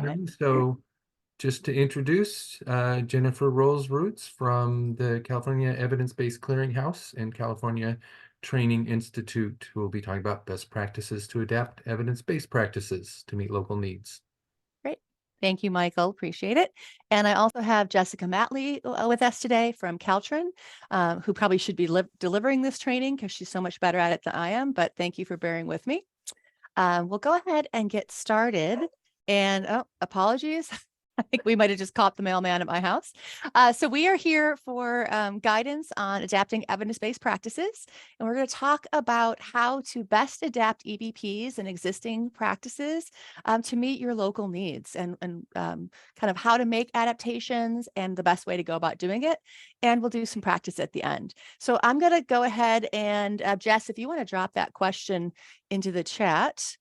afternoon. So just to introduce Jennifer Rolls-Roots from the California Evidence-Based Clearinghouse and California Training Institute, who will be talking about best practices to adapt evidence-based practices to meet local needs. Great. Thank you, Michael. Appreciate it. And I also have Jessica Matley with us today from CalTrin, who probably should be delivering this training because she's so much better at it than I am, but thank you for bearing with me. We'll go ahead and get started. And apologies. I think we might have just caught the mailman at my house. So we are here for guidance on adapting evidence-based practices. And we're going to talk about how to best adapt EBPs and existing practices to meet your local needs and kind of how to make adaptations and the best way to go about doing it. And we'll do some practice at the end. So I'm going to go ahead and Jess, if you want to drop that question into the chat,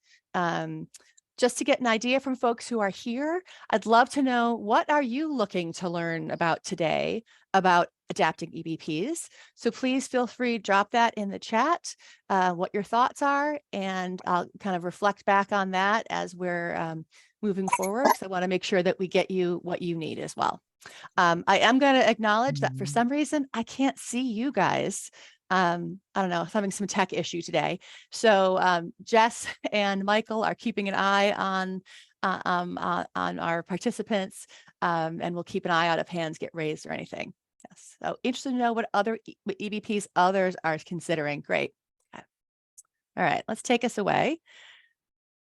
just to get an idea from folks who are here, I'd love to know, what are you looking to learn about today about adapting EBPs? So please feel free to drop that in the chat, what your thoughts are, and I'll kind of reflect back on that as we're moving forward. So I want to make sure that we get you what you need as well. I am going to acknowledge that for some reason, I can't see you guys. I don't know, having some tech issue today. So Jess and Michael are keeping an eye on our participants, and we'll keep an eye out if hands get raised or anything. Yes. So interested to know what other EBPs others are considering. Great. Okay. All right, let's take us away.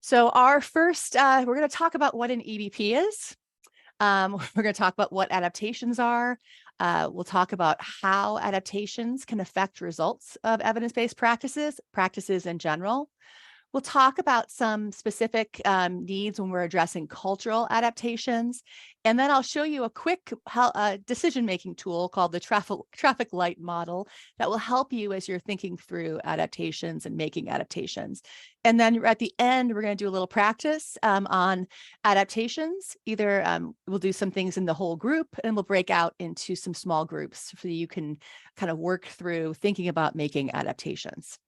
So our first, we're going to talk about what an EBP is. We're going to talk about what adaptations are. We'll talk about how adaptations can affect results of evidence-based practices in general. We'll talk about some specific needs when we're addressing cultural adaptations. And then I'll show you a quick decision-making tool called the traffic light model that will help you as you're thinking through adaptations and making adaptations. And then at the end, we're going to do a little practice on adaptations. Either we'll do some things in the whole group, and we'll break out into some small groups so you can kind of work through thinking about making adaptations.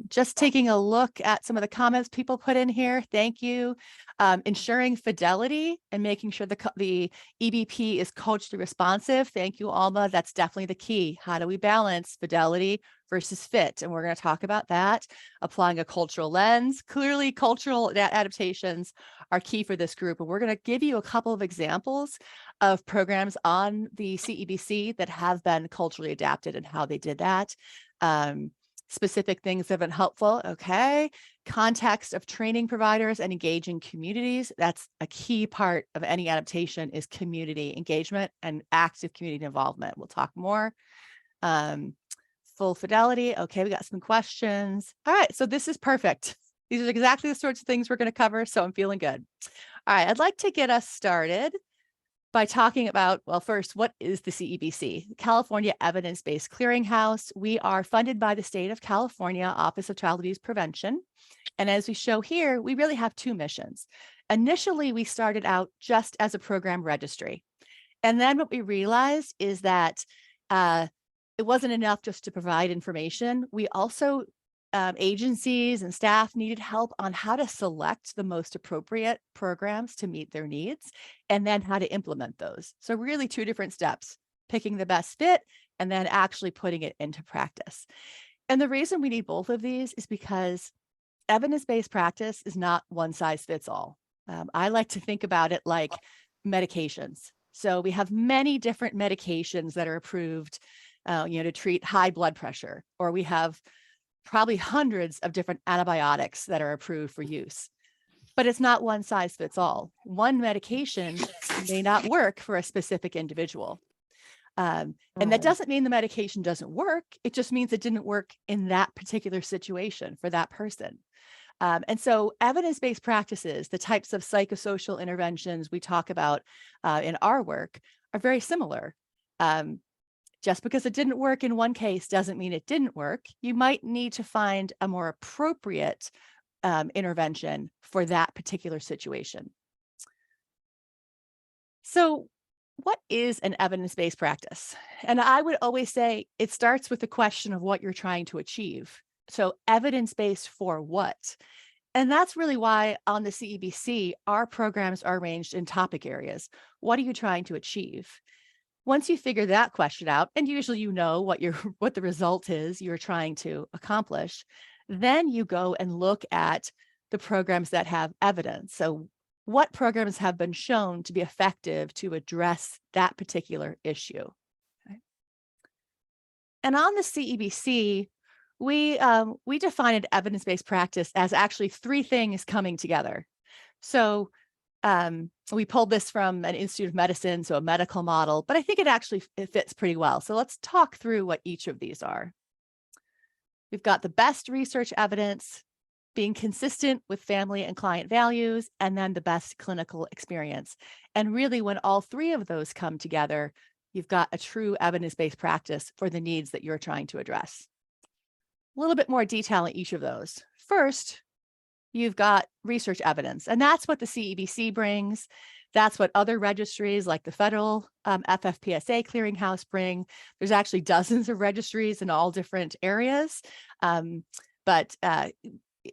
Just taking a look at some of the comments people put in here. Thank you. Ensuring fidelity and making sure the EBP is culturally responsive. Thank you, Alma. That's definitely the key. How do we balance fidelity versus fit? And we're going to talk about that. Applying a cultural lens. Clearly, cultural adaptations are key for this group. And we're going to give you a couple of examples of programs on the CEBC that have been culturally adapted and how they did that. Specific things that have been helpful. Okay. Context of training providers and engaging communities. That's a key part of any adaptation, is community engagement and active community involvement. We'll talk more. Full fidelity. Okay. We got some questions. All right. So this is perfect. These are exactly the sorts of things we're going to cover. So I'm feeling good. All right. I'd like to get us started by talking about, well, first, what is the CEBC? The California Evidence-Based Clearinghouse. We are funded by the state of California Office of Child Abuse Prevention. And as we show here, we really have two missions. Initially, we started out just as a program registry. And then what we realized is that it wasn't enough just to provide information. We also agencies and staff needed help on how to select the most appropriate programs to meet their needs, and then how to implement those. So really two different steps: picking the best fit and then actually putting it into practice. And the reason we need both of these is because evidence-based practice is not one size fits all. I like to think about it like medications. So we have many different medications that are approved, to treat high blood pressure, or we have probably hundreds of different antibiotics that are approved for use, but it's not one size fits all. One medication may not work for a specific individual. And that doesn't mean the medication doesn't work. It just means it didn't work in that particular situation for that person. And so evidence-based practices, the types of psychosocial interventions we talk about in our work, are very similar. Just because it didn't work in one case doesn't mean it didn't work. You might need to find a more appropriate intervention for that particular situation. So what is an evidence-based practice? And I would always say it starts with the question of what you're trying to achieve. So evidence-based for what? And that's really why on the CEBC, our programs are arranged in topic areas. What are you trying to achieve? Once you figure that question out, and usually you know what what the result is you're trying to accomplish, then you go and look at the programs that have evidence. So what programs have been shown to be effective to address that particular issue? Okay. And on the CEBC, we define an evidence-based practice as actually three things coming together. So we pulled this from an Institute of Medicine, so a medical model, but I think it fits pretty well. So let's talk through what each of these are. We've got the best research evidence, being consistent with family and client values, and then the best clinical experience. And really, when all three of those come together, you've got a true evidence-based practice for the needs that you're trying to address. A little bit more detail in each of those. First, you've got research evidence, and that's what the CEBC brings. That's what other registries like the federal FFPSA Clearinghouse bring. There's actually dozens of registries in all different areas, but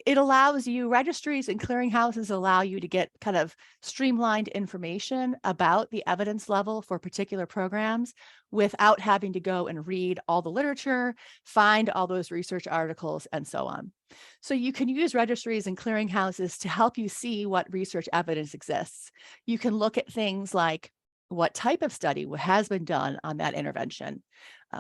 it allows you, registries and clearinghouses allow you to get kind of streamlined information about the evidence level for particular programs without having to go and read all the literature, find all those research articles, and so on. So you can use registries and clearinghouses to help you see what research evidence exists. You can look at things like what type of study has been done on that intervention,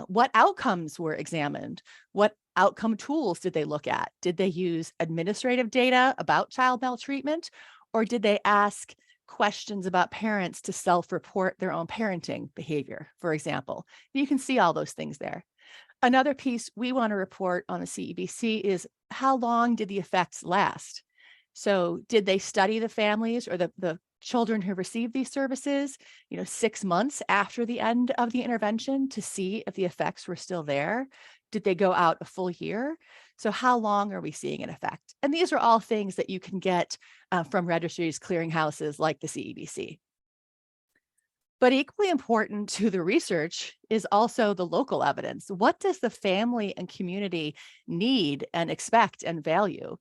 what outcomes were examined, what outcome tools did they look at? Did they use administrative data about child maltreatment, or did they ask questions about parents to self-report their own parenting behavior, for example? You can see all those things there. Another piece we want to report on a CEBC is how long did the effects last? So did they study the families or the children who received these services, 6 months after the end of the intervention to see if the effects were still there? Did they go out a full year? So how long are we seeing an effect? And these are all things that you can get from registries, clearinghouses like the CEBC. But equally important to the research is also the local evidence. What does the family and community need and expect and value?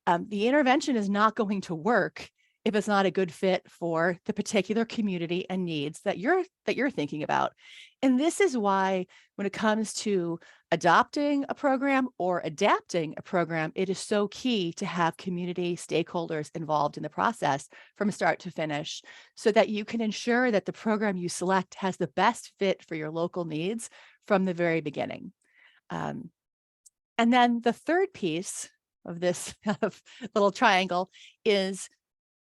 The intervention is not going to work if it's not a good fit for the particular community and needs that you're thinking about. And this is why when it comes to adopting a program or adapting a program, it is so key to have community stakeholders involved in the process from start to finish so that you can ensure that the program you select has the best fit for your local needs from the very beginning. And then the third piece of this kind of little triangle is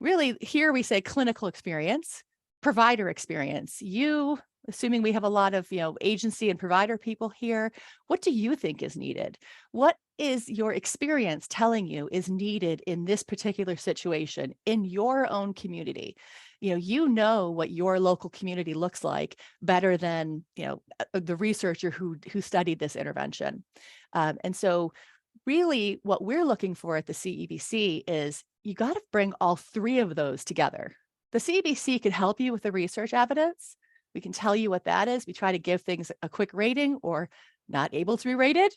really, here we say clinical experience, provider experience. You, assuming we have a lot of, agency and provider people here, what do you think is needed? What is your experience telling you is needed in this particular situation in your own community? You know what your local community looks like better than, the researcher who studied this intervention. And so really what we're looking for at the CEBC is you got to bring all three of those together. The CEBC can help you with the research evidence. We can tell you what that is. We try to give things a quick rating or not able to be rated.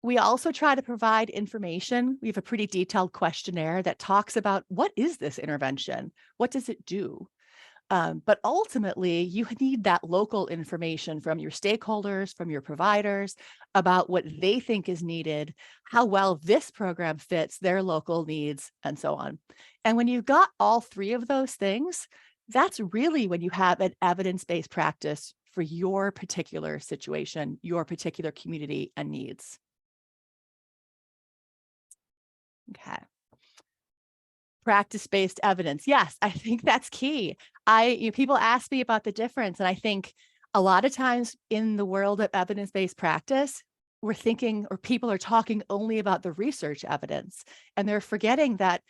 We also try to provide information. We have a pretty detailed questionnaire that talks about what is this intervention? What does it do? But ultimately, you need that local information from your stakeholders, from your providers about what they think is needed, how well this program fits their local needs, and so on. And when you've got all three of those things, that's really when you have an evidence-based practice for your particular situation, your particular community and needs. Okay. Practice-based evidence. Yes, I think that's key. People ask me about the difference, and I think a lot of times in the world of evidence-based practice, we're thinking, or people are talking only about the research evidence, and they're forgetting that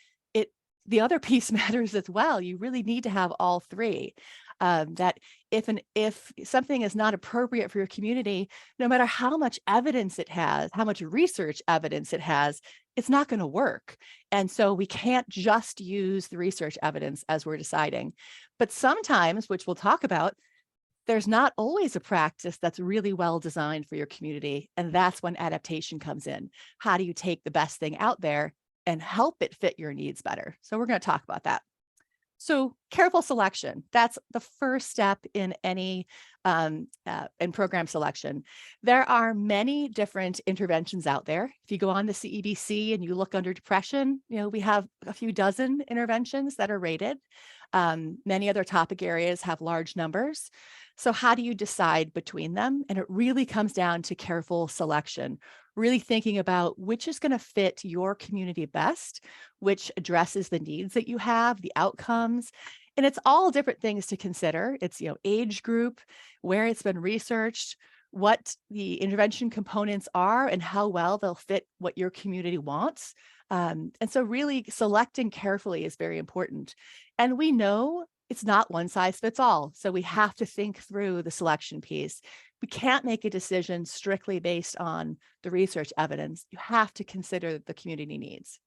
the other piece matters as well. You really need to have all three. That if something is not appropriate for your community, no matter how much evidence it has, how much research evidence it has, it's not going to work. And so we can't just use the research evidence as we're deciding. But sometimes, which we'll talk about, there's not always a practice that's really well designed for your community. And that's when adaptation comes in. How do you take the best thing out there and help it fit your needs better. So we're going to talk about that. So careful selection, that's the first step in any in program selection. There are many different interventions out there. If you go on the CEBC and you look under depression, we have a few dozen interventions that are rated. Many other topic areas have large numbers. So how do you decide between them? And it really comes down to careful selection, really thinking about which is going to fit your community best, which addresses the needs that you have, the outcomes. And it's all different things to consider. It's, age group, where it's been researched, what the intervention components are, and how well they'll fit what your community wants. And so really selecting carefully is very important. And we know it's not one size fits all. So we have to think through the selection piece. We can't make a decision strictly based on the research evidence. You have to consider the community needs.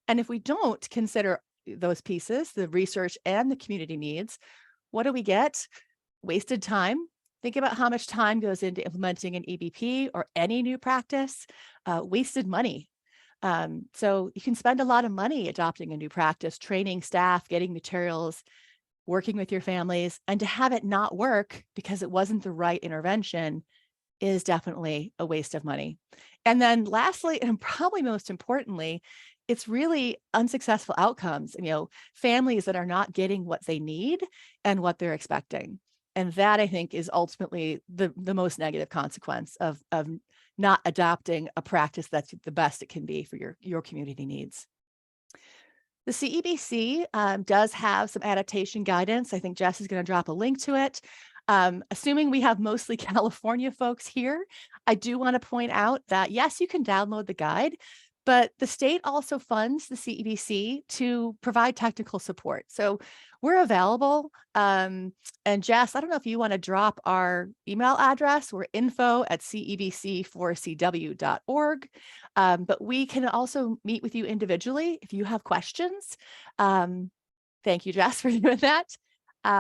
And if we don't consider those pieces, the research and the community needs, what do we get? Wasted time. Think about how much time goes into implementing an EBP or any new practice. Wasted money. So you can spend a lot of money adopting a new practice, training staff, getting materials, working with your families, and to have it not work because it wasn't the right intervention is definitely a waste of money. And then lastly, and probably most importantly, it's really unsuccessful outcomes, families that are not getting what they need and what they're expecting. And that, I think, is ultimately the most negative consequence of not adopting a practice that's the best it can be for your community needs. The CEBC does have some adaptation guidance. I think Jess is going to drop a link to it. Assuming we have mostly California folks here, I do want to point out that, yes, you can download the guide, but the state also funds the CEBC to provide technical support. So we're available. And Jess, I don't know if you want to drop our email address. We're info@cebc4cw.org. But we can also meet with you individually if you have questions. Thank you, Jess, for doing that.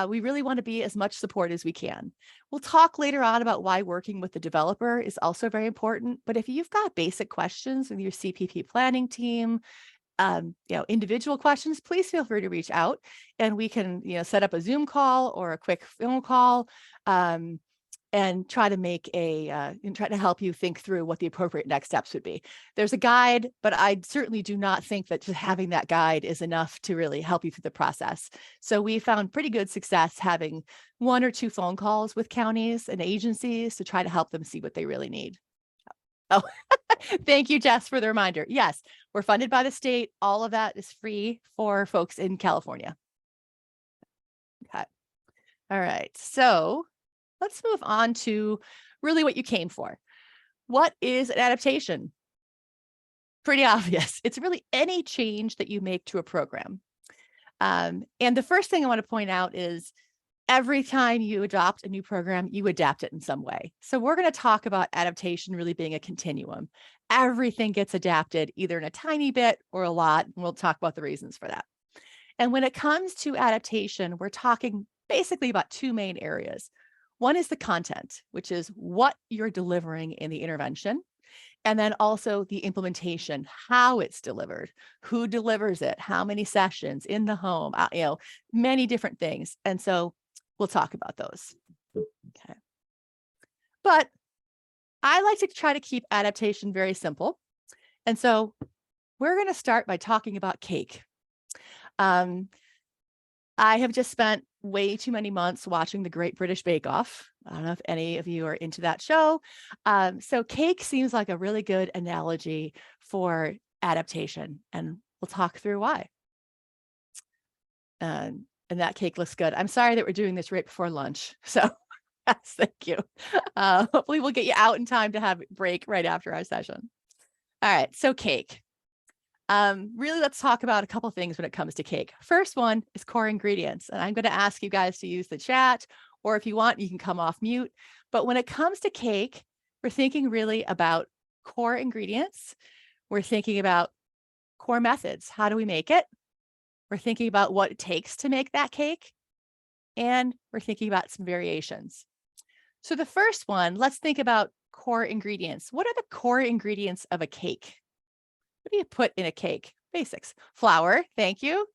We really want to be as much support as we can. We'll talk later on about why working with the developer is also very important. But if you've got basic questions with your CPP planning team, individual questions, please feel free to reach out and we can, set up a Zoom call or a quick phone call and try to help you think through what the appropriate next steps would be. There's a guide, but I certainly do not think that just having that guide is enough to really help you through the process. So we found pretty good success having 1 or 2 phone calls with counties and agencies to try to help them see what they really need. Oh, thank you, Jess, for the reminder. Yes, we're funded by the state. All of that is free for folks in California. Okay. All right. So let's move on to really what you came for. What is an adaptation? Pretty obvious. It's really any change that you make to a program. And the first thing I want to point out is every time you adopt a new program, you adapt it in some way. So we're going to talk about adaptation really being a continuum. Everything gets adapted either in a tiny bit or a lot, and we'll talk about the reasons for that. And when it comes to adaptation, we're talking basically about 2 main areas. One is the content, which is what you're delivering in the intervention. And then also the implementation, how it's delivered, who delivers it, how many sessions in the home, many different things. And so we'll talk about those. Okay. But I like to try to keep adaptation very simple. And so we're going to start by talking about cake. I have just spent way too many months watching the Great British Bake Off. I don't know if any of you are into that show. So cake seems like a really good analogy for adaptation, and we'll talk through why. And that cake looks good. I'm sorry that we're doing this right before lunch. So yes, thank you. Hopefully we'll get you out in time to have a break right after our session. All right, so cake. Really, let's talk about a couple things when it comes to cake. First one is core ingredients. And I'm going to ask you guys to use the chat, or if you want, you can come off mute. But when it comes to cake, we're thinking really about core ingredients. We're thinking about core methods. How do we make it? We're thinking about what it takes to make that cake. And we're thinking about some variations. So the first one, let's think about core ingredients. What are the core ingredients of a cake? What do you put in a cake? Basics. Flour, thank you.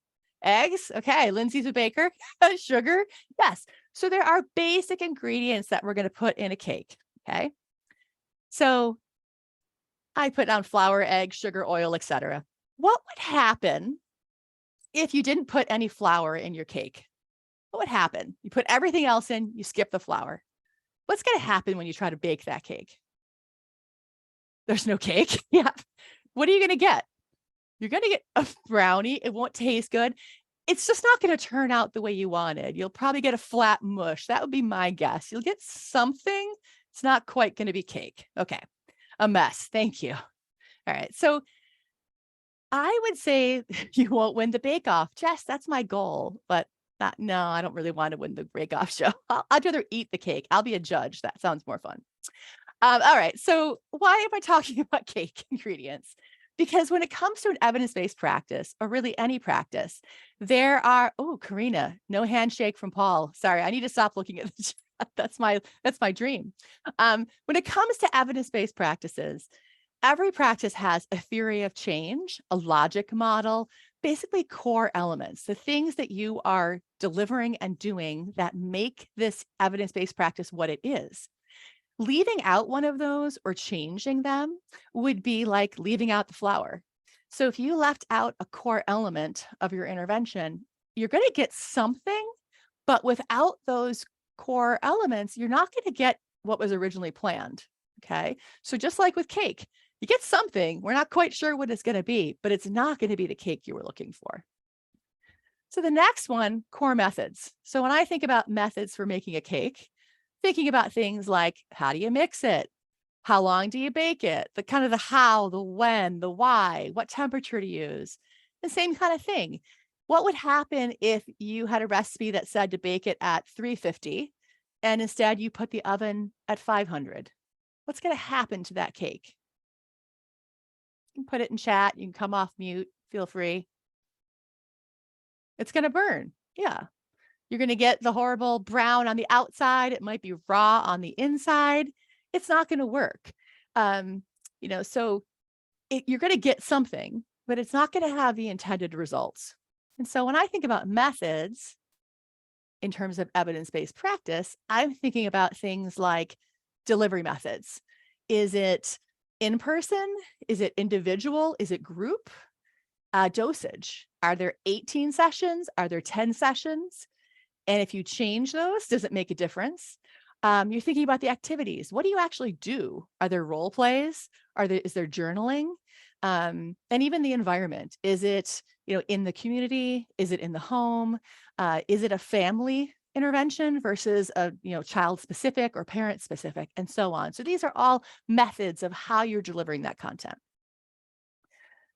Eggs, okay. Lindsay's a baker. Sugar, yes. So there are basic ingredients that we're going to put in a cake, okay? So I put down flour, egg, sugar, oil, etc. What would happen if you didn't put any flour in your cake? What would happen? You put everything else in, you skip the flour. What's going to happen when you try to bake that cake? There's no cake. Yeah. What are you going to get? You're going to get a brownie. It won't taste good. It's just not going to turn out the way you wanted. You'll probably get a flat mush. That would be my guess. You'll get something. It's not quite going to be cake. Okay. A mess. Thank you. All right. So I would say you won't win the bake-off. Jess, that's my goal. But no, I don't really want to win the bake-off show. I'd rather eat the cake. I'll be a judge. That sounds more fun. All right. So why am I talking about cake ingredients? Because when it comes to an evidence-based practice, or really any practice, there are, oh, Karina, no handshake from Paul. Sorry, I need to stop looking at the chat. That's my dream. When it comes to evidence-based practices, every practice has a theory of change, a logic model, basically core elements, the things that you are delivering and doing that make this evidence-based practice what it is. Leaving out one of those or changing them would be like leaving out the flour. So if you left out a core element of your intervention, you're going to get something, but without those core elements, you're not going to get what was originally planned. Okay. So just like with cake, you get something, we're not quite sure what it's going to be, but it's not going to be the cake you were looking for. So the next one, core methods. So when I think about methods for making a cake, thinking about things like, how do you mix it? How long do you bake it? The kind of the how, the when, the why, what temperature to use, the same kind of thing. What would happen if you had a recipe that said to bake it at 350 and instead you put the oven at 500? What's going to happen to that cake? You can put it in chat. You can come off mute. Feel free. It's going to burn. Yeah. You're going to get the horrible brown on the outside. It might be raw on the inside. It's not going to work. So you're going to get something, but it's not going to have the intended results. And so when I think about methods in terms of evidence-based practice, I'm thinking about things like delivery methods. Is it in person? Is it individual? Is it group? Dosage. Are there 18 sessions? Are there 10 sessions? And if you change those, does it make a difference? You're thinking about the activities. What do you actually do? Are there role plays? Is there journaling? And even the environment. Is it, in the community? Is it in the home? Is it a family intervention versus a, child specific or parent specific, and so on. So these are all methods of how you're delivering that content.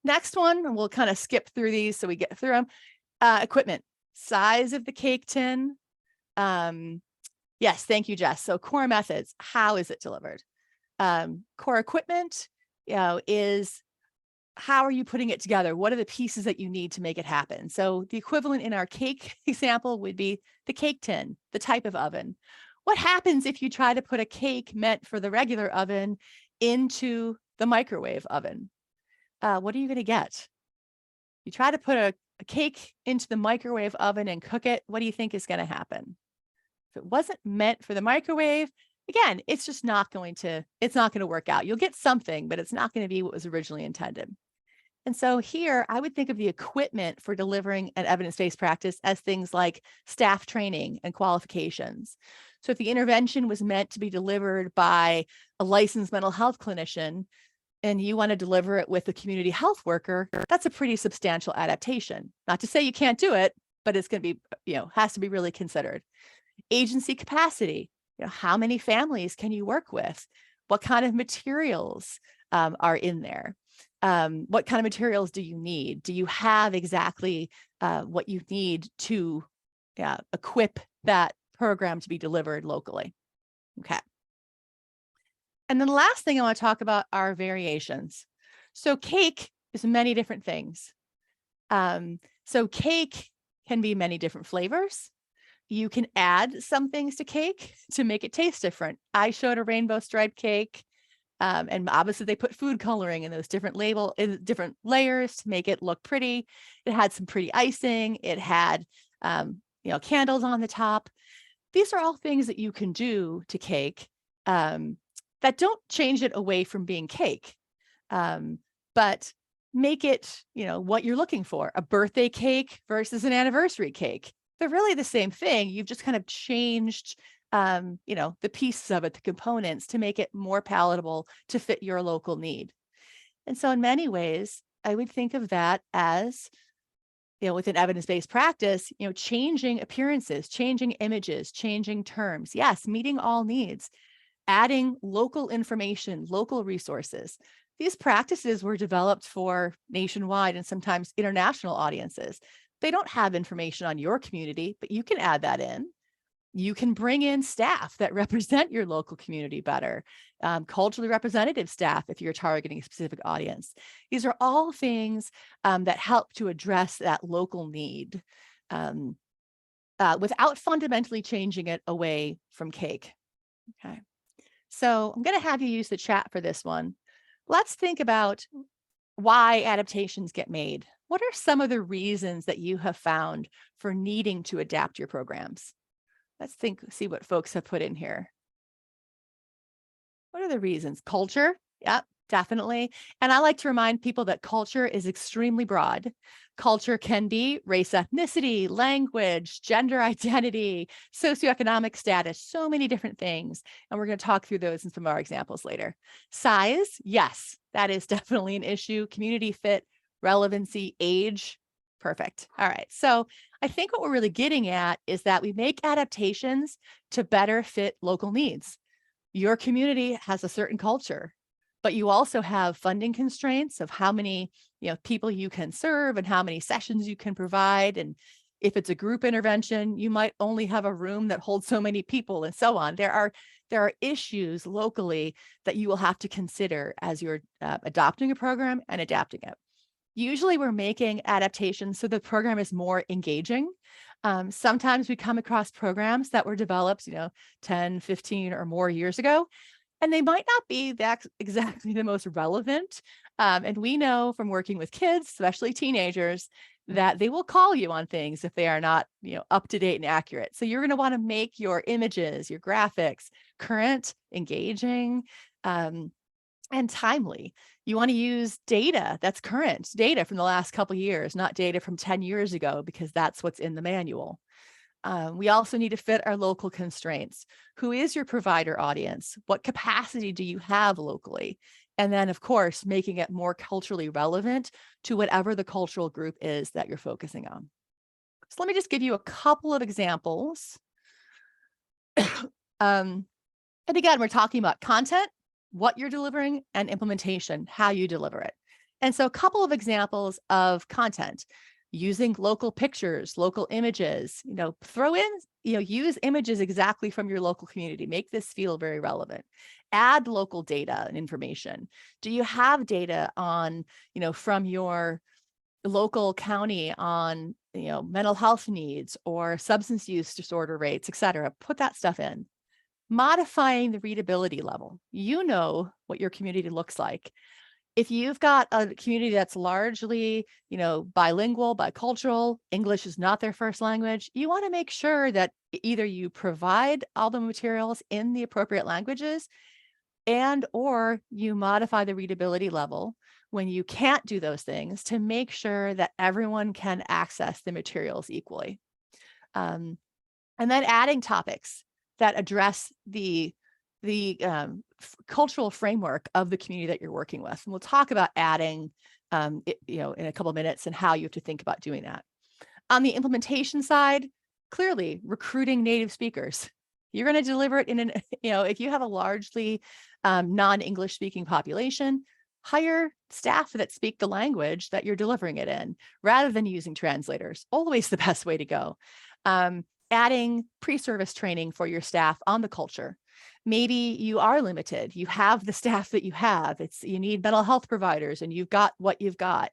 Next one, and we'll kind of skip through these so we get through them. Equipment. Size of the cake tin. Yes, thank you, Jess. So core methods, how is it delivered? Core equipment, is how are you putting it together? What are the pieces that you need to make it happen? So the equivalent in our cake example would be the cake tin, the type of oven. What happens if you try to put a cake meant for the regular oven into the microwave oven? What are you going to get? You try to put a cake into the microwave oven and cook it, what do you think is going to happen? If it wasn't meant for the microwave, again, it's not going to work out. You'll get something, but it's not going to be what was originally intended. And so here, I would think of the equipment for delivering an evidence-based practice as things like staff training and qualifications. So if the intervention was meant to be delivered by a licensed mental health clinician, and you want to deliver it with a community health worker, that's a pretty substantial adaptation. Not to say you can't do it, but it's going to be, has to be really considered. Agency capacity, how many families can you work with? What kind of materials are in there? What kind of materials do you need? Do you have exactly what you need to equip that program to be delivered locally? Okay. And then the last thing I want to talk about are variations. So cake is many different things. So cake can be many different flavors. You can add some things to cake to make it taste different. I showed a rainbow striped cake. And obviously they put food coloring in those different different layers to make it look pretty. It had some pretty icing. It had, candles on the top. These are all things that you can do to cake that don't change it away from being cake, but make it, what you're looking for. A birthday cake versus an anniversary cake. They're really the same thing. You've just kind of changed, the pieces of it, the components, to make it more palatable to fit your local need. And so in many ways, I would think of that as, within evidence-based practice, changing appearances, changing images, changing terms. Yes, meeting all needs, adding local information, local resources. These practices were developed for nationwide and sometimes international audiences. They don't have information on your community, but you can add that in. You can bring in staff that represent your local community better, culturally representative staff if you're targeting a specific audience. These are all things that help to address that local need without fundamentally changing it away from cake. Okay, so I'm going to have you use the chat for this one. Let's think about why adaptations get made. What are some of the reasons that you have found for needing to adapt your programs? Let's see what folks have put in here. What are the reasons? Culture? Yep, definitely. And I like to remind people that culture is extremely broad. Culture can be race, ethnicity, language, gender identity, socioeconomic status, so many different things. And we're going to talk through those in some of our examples later. Size? Yes, that is definitely an issue. Community fit, relevancy, age. Perfect. All right. So I think what we're really getting at is that we make adaptations to better fit local needs. Your community has a certain culture, but you also have funding constraints of how many, people you can serve and how many sessions you can provide. And if it's a group intervention, you might only have a room that holds so many people and so on. There are issues locally that you will have to consider as you're adopting a program and adapting it. Usually we're making adaptations so the program is more engaging. Sometimes we come across programs that were developed, 10, 15 or more years ago, and they might not be exactly the most relevant. And we know from working with kids, especially teenagers, that they will call you on things if they are not, up to date and accurate. So you're going to want to make your images, your graphics current, engaging, and timely. You want to use data that's current, data from the last couple of years, not data from 10 years ago, because that's what's in the manual. We also need to fit our local constraints. Who is your provider audience? What capacity do you have locally? And then, of course, making it more culturally relevant to whatever the cultural group is that you're focusing on. So let me just give you a couple of examples. And again, we're talking about content, what you're delivering, and implementation, how you deliver it. And so a couple of examples of content: using local pictures, local images, throw in, use images exactly from your local community. Make this feel very relevant. Add local data and information. Do you have data on, from your local county on, mental health needs or substance use disorder rates, et cetera? Put that stuff in. Modifying the readability level. You know what your community looks like. If you've got a community that's largely, bilingual, bicultural, English is not their first language, you want to make sure that either you provide all the materials in the appropriate languages or you modify the readability level when you can't do those things to make sure that everyone can access the materials equally. And then adding topics that address the cultural framework of the community that you're working with. And we'll talk about adding, in a couple of minutes and how you have to think about doing that. On the implementation side, clearly recruiting native speakers. You're going to deliver it in if you have a largely non-English speaking population, hire staff that speak the language that you're delivering it in rather than using translators. Always the best way to go. Adding pre-service training for your staff on the culture. Maybe you are limited. You have the staff that you have. You need mental health providers and you've got what you've got.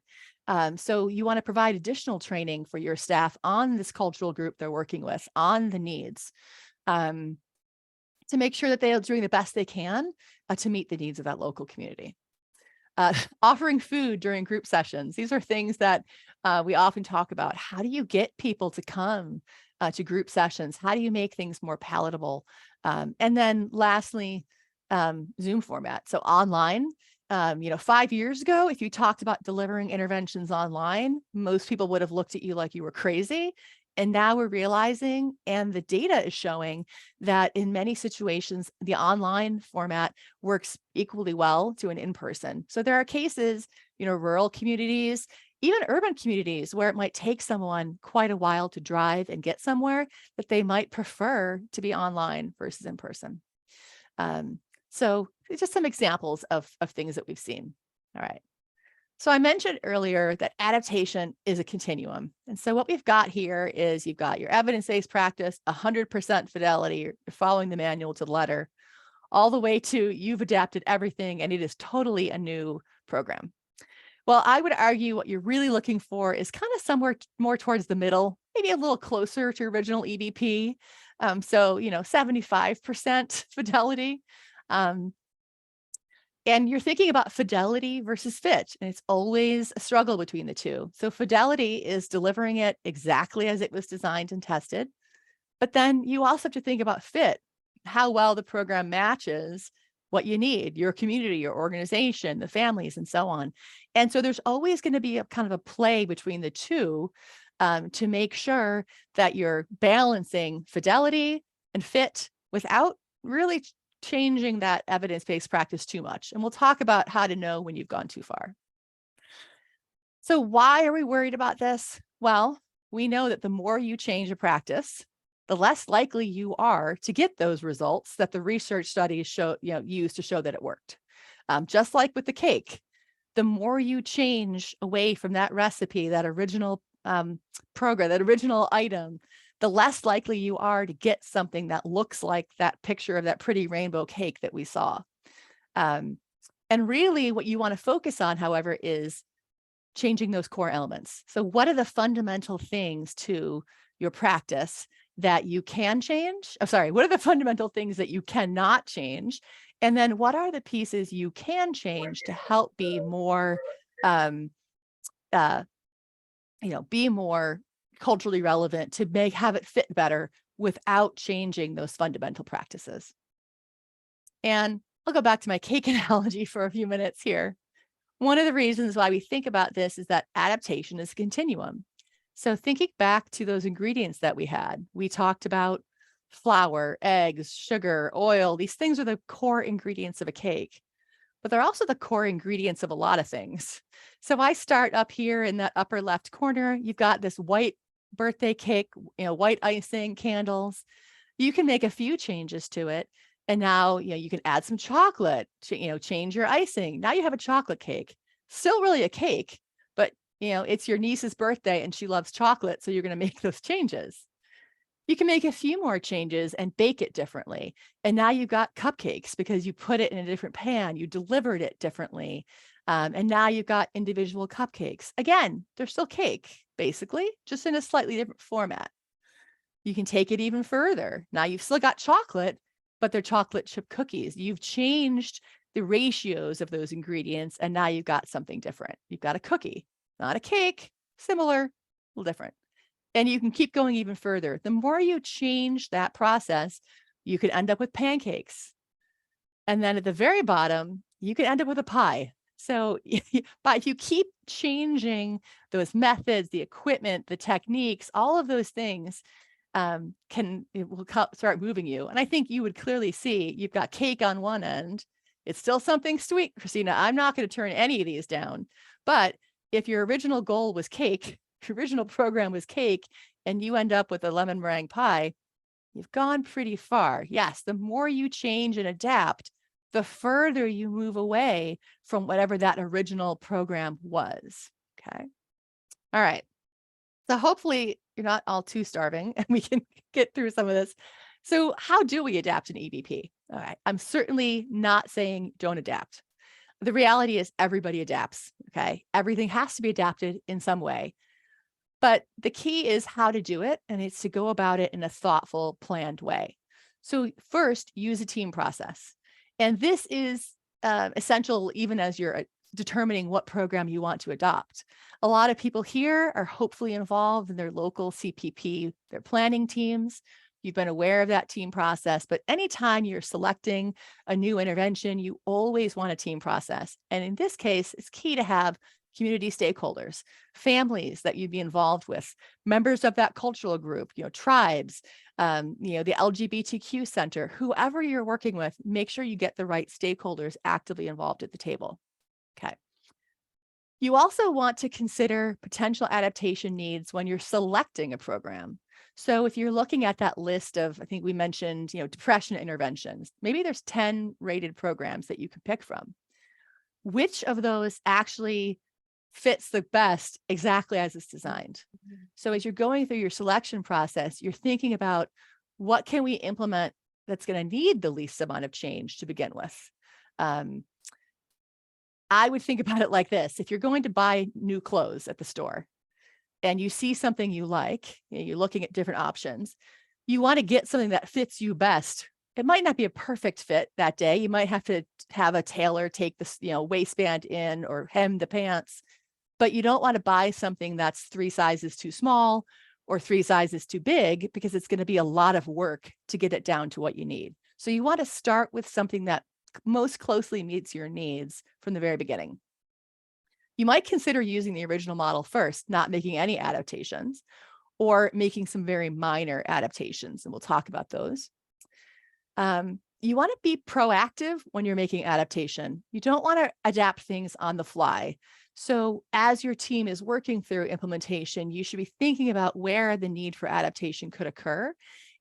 So you want to provide additional training for your staff on this cultural group they're working with, on the needs. to make sure that they are doing the best they can to meet the needs of that local community. Offering food during group sessions. These are things that we often talk about. How do you get people to come to group sessions? How do you make things more palatable? And then lastly, Zoom format. So online, 5 years ago, if you talked about delivering interventions online, most people would have looked at you like you were crazy. And now we're realizing, and the data is showing, that in many situations, the online format works equally well to an in-person. So there are cases, rural communities, even urban communities, where it might take someone quite a while to drive and get somewhere, that they might prefer to be online versus in person. So just some examples of things that we've seen. All right. So I mentioned earlier that adaptation is a continuum. And so what we've got here is you've got your evidence-based practice, 100% fidelity, you're following the manual to the letter, all the way to you've adapted everything and it is totally a new program. Well, I would argue what you're really looking for is kind of somewhere more towards the middle, maybe a little closer to original EBP. So, 75% fidelity. And you're thinking about fidelity versus fit, and it's always a struggle between the two. So fidelity is delivering it exactly as it was designed and tested. But then you also have to think about fit, how well the program matches what you need, your community, your organization, the families, and so on. And so there's always going to be a kind of a play between the two to make sure that you're balancing fidelity and fit without really changing that evidence-based practice too much. And we'll talk about how to know when you've gone too far. So why are we worried about this? Well, we know that the more you change a practice, the less likely you are to get those results that the research studies show, use to show that it worked. Just like with the cake, the more you change away from that recipe, that original program, that original item, the less likely you are to get something that looks like that picture of that pretty rainbow cake that we saw. And really what you want to focus on, however, is changing those core elements. So what are the fundamental things to your practice that you can change? Oh, sorry, what are the fundamental things that you cannot change? And then what are the pieces you can change to help be more, be more culturally relevant, to have it fit better without changing those fundamental practices. And I'll go back to my cake analogy for a few minutes here. One of the reasons why we think about this is that adaptation is a continuum. So thinking back to those ingredients that we talked about flour, eggs, sugar, oil. These things are the core ingredients of a cake, but they're also the core ingredients of a lot of things. So I start up here in that upper left corner. You've got this white birthday cake, white icing, candles. You can make a few changes to it. And now, you can add some chocolate, change your icing. Now you have a chocolate cake, still really a cake, but it's your niece's birthday and she loves chocolate. So you're going to make those changes. You can make a few more changes and bake it differently. And now you've got cupcakes because you put it in a different pan, you delivered it differently. And now you've got individual cupcakes. Again, they're still cake, basically, just in a slightly different format. You can take it even further. Now you've still got chocolate, but they're chocolate chip cookies. You've changed the ratios of those ingredients, and now you've got something different. You've got a cookie, not a cake, similar, a little different. And you can keep going even further. The more you change that process, you could end up with pancakes. And then at the very bottom, you can end up with a pie. So, but if you keep changing those methods, the equipment, the techniques, all of those things it will start moving you. And I think you would clearly see you've got cake on one end. It's still something sweet, Christina. I'm not going to turn any of these down. But if your original goal was cake, your original program was cake, and you end up with a lemon meringue pie, you've gone pretty far. Yes, the more you change and adapt, the further you move away from whatever that original program was. Okay. All right. So hopefully you're not all too starving and we can get through some of this. So how do we adapt an EBP? All right. I'm certainly not saying don't adapt. The reality is everybody adapts. Okay. Everything has to be adapted in some way. But the key is how to do it, and it's to go about it in a thoughtful, planned way. So first, use a team process. And this is essential even as you're determining what program you want to adopt. A lot of people here are hopefully involved in their local CPP, their planning teams. You've been aware of that team process, but anytime you're selecting a new intervention, you always want a team process. And in this case, it's key to have community stakeholders, families that you'd be involved with, members of that cultural group, tribes, the LGBTQ center, whoever you're working with, make sure you get the right stakeholders actively involved at the table. Okay. You also want to consider potential adaptation needs when you're selecting a program. So if you're looking at that list of, I think we mentioned, depression interventions, maybe there's 10 rated programs that you could pick from. Which of those actually fits the best exactly as it's designed? So as you're going through your selection process, you're thinking about what can we implement that's going to need the least amount of change to begin with. I would think about it like this. If you're going to buy new clothes at the store and you see something you like, you're looking at different options, you want to get something that fits you best. It might not be a perfect fit that day. You might have to have a tailor take the waistband in or hem the pants, but you don't want to buy something that's 3 sizes too small or 3 sizes too big, because it's going to be a lot of work to get it down to what you need. So you want to start with something that most closely meets your needs from the very beginning. You might consider using the original model first, not making any adaptations, or making some very minor adaptations, and we'll talk about those. You want to be proactive when you're making adaptation. You don't want to adapt things on the fly. So as your team is working through implementation, you should be thinking about where the need for adaptation could occur.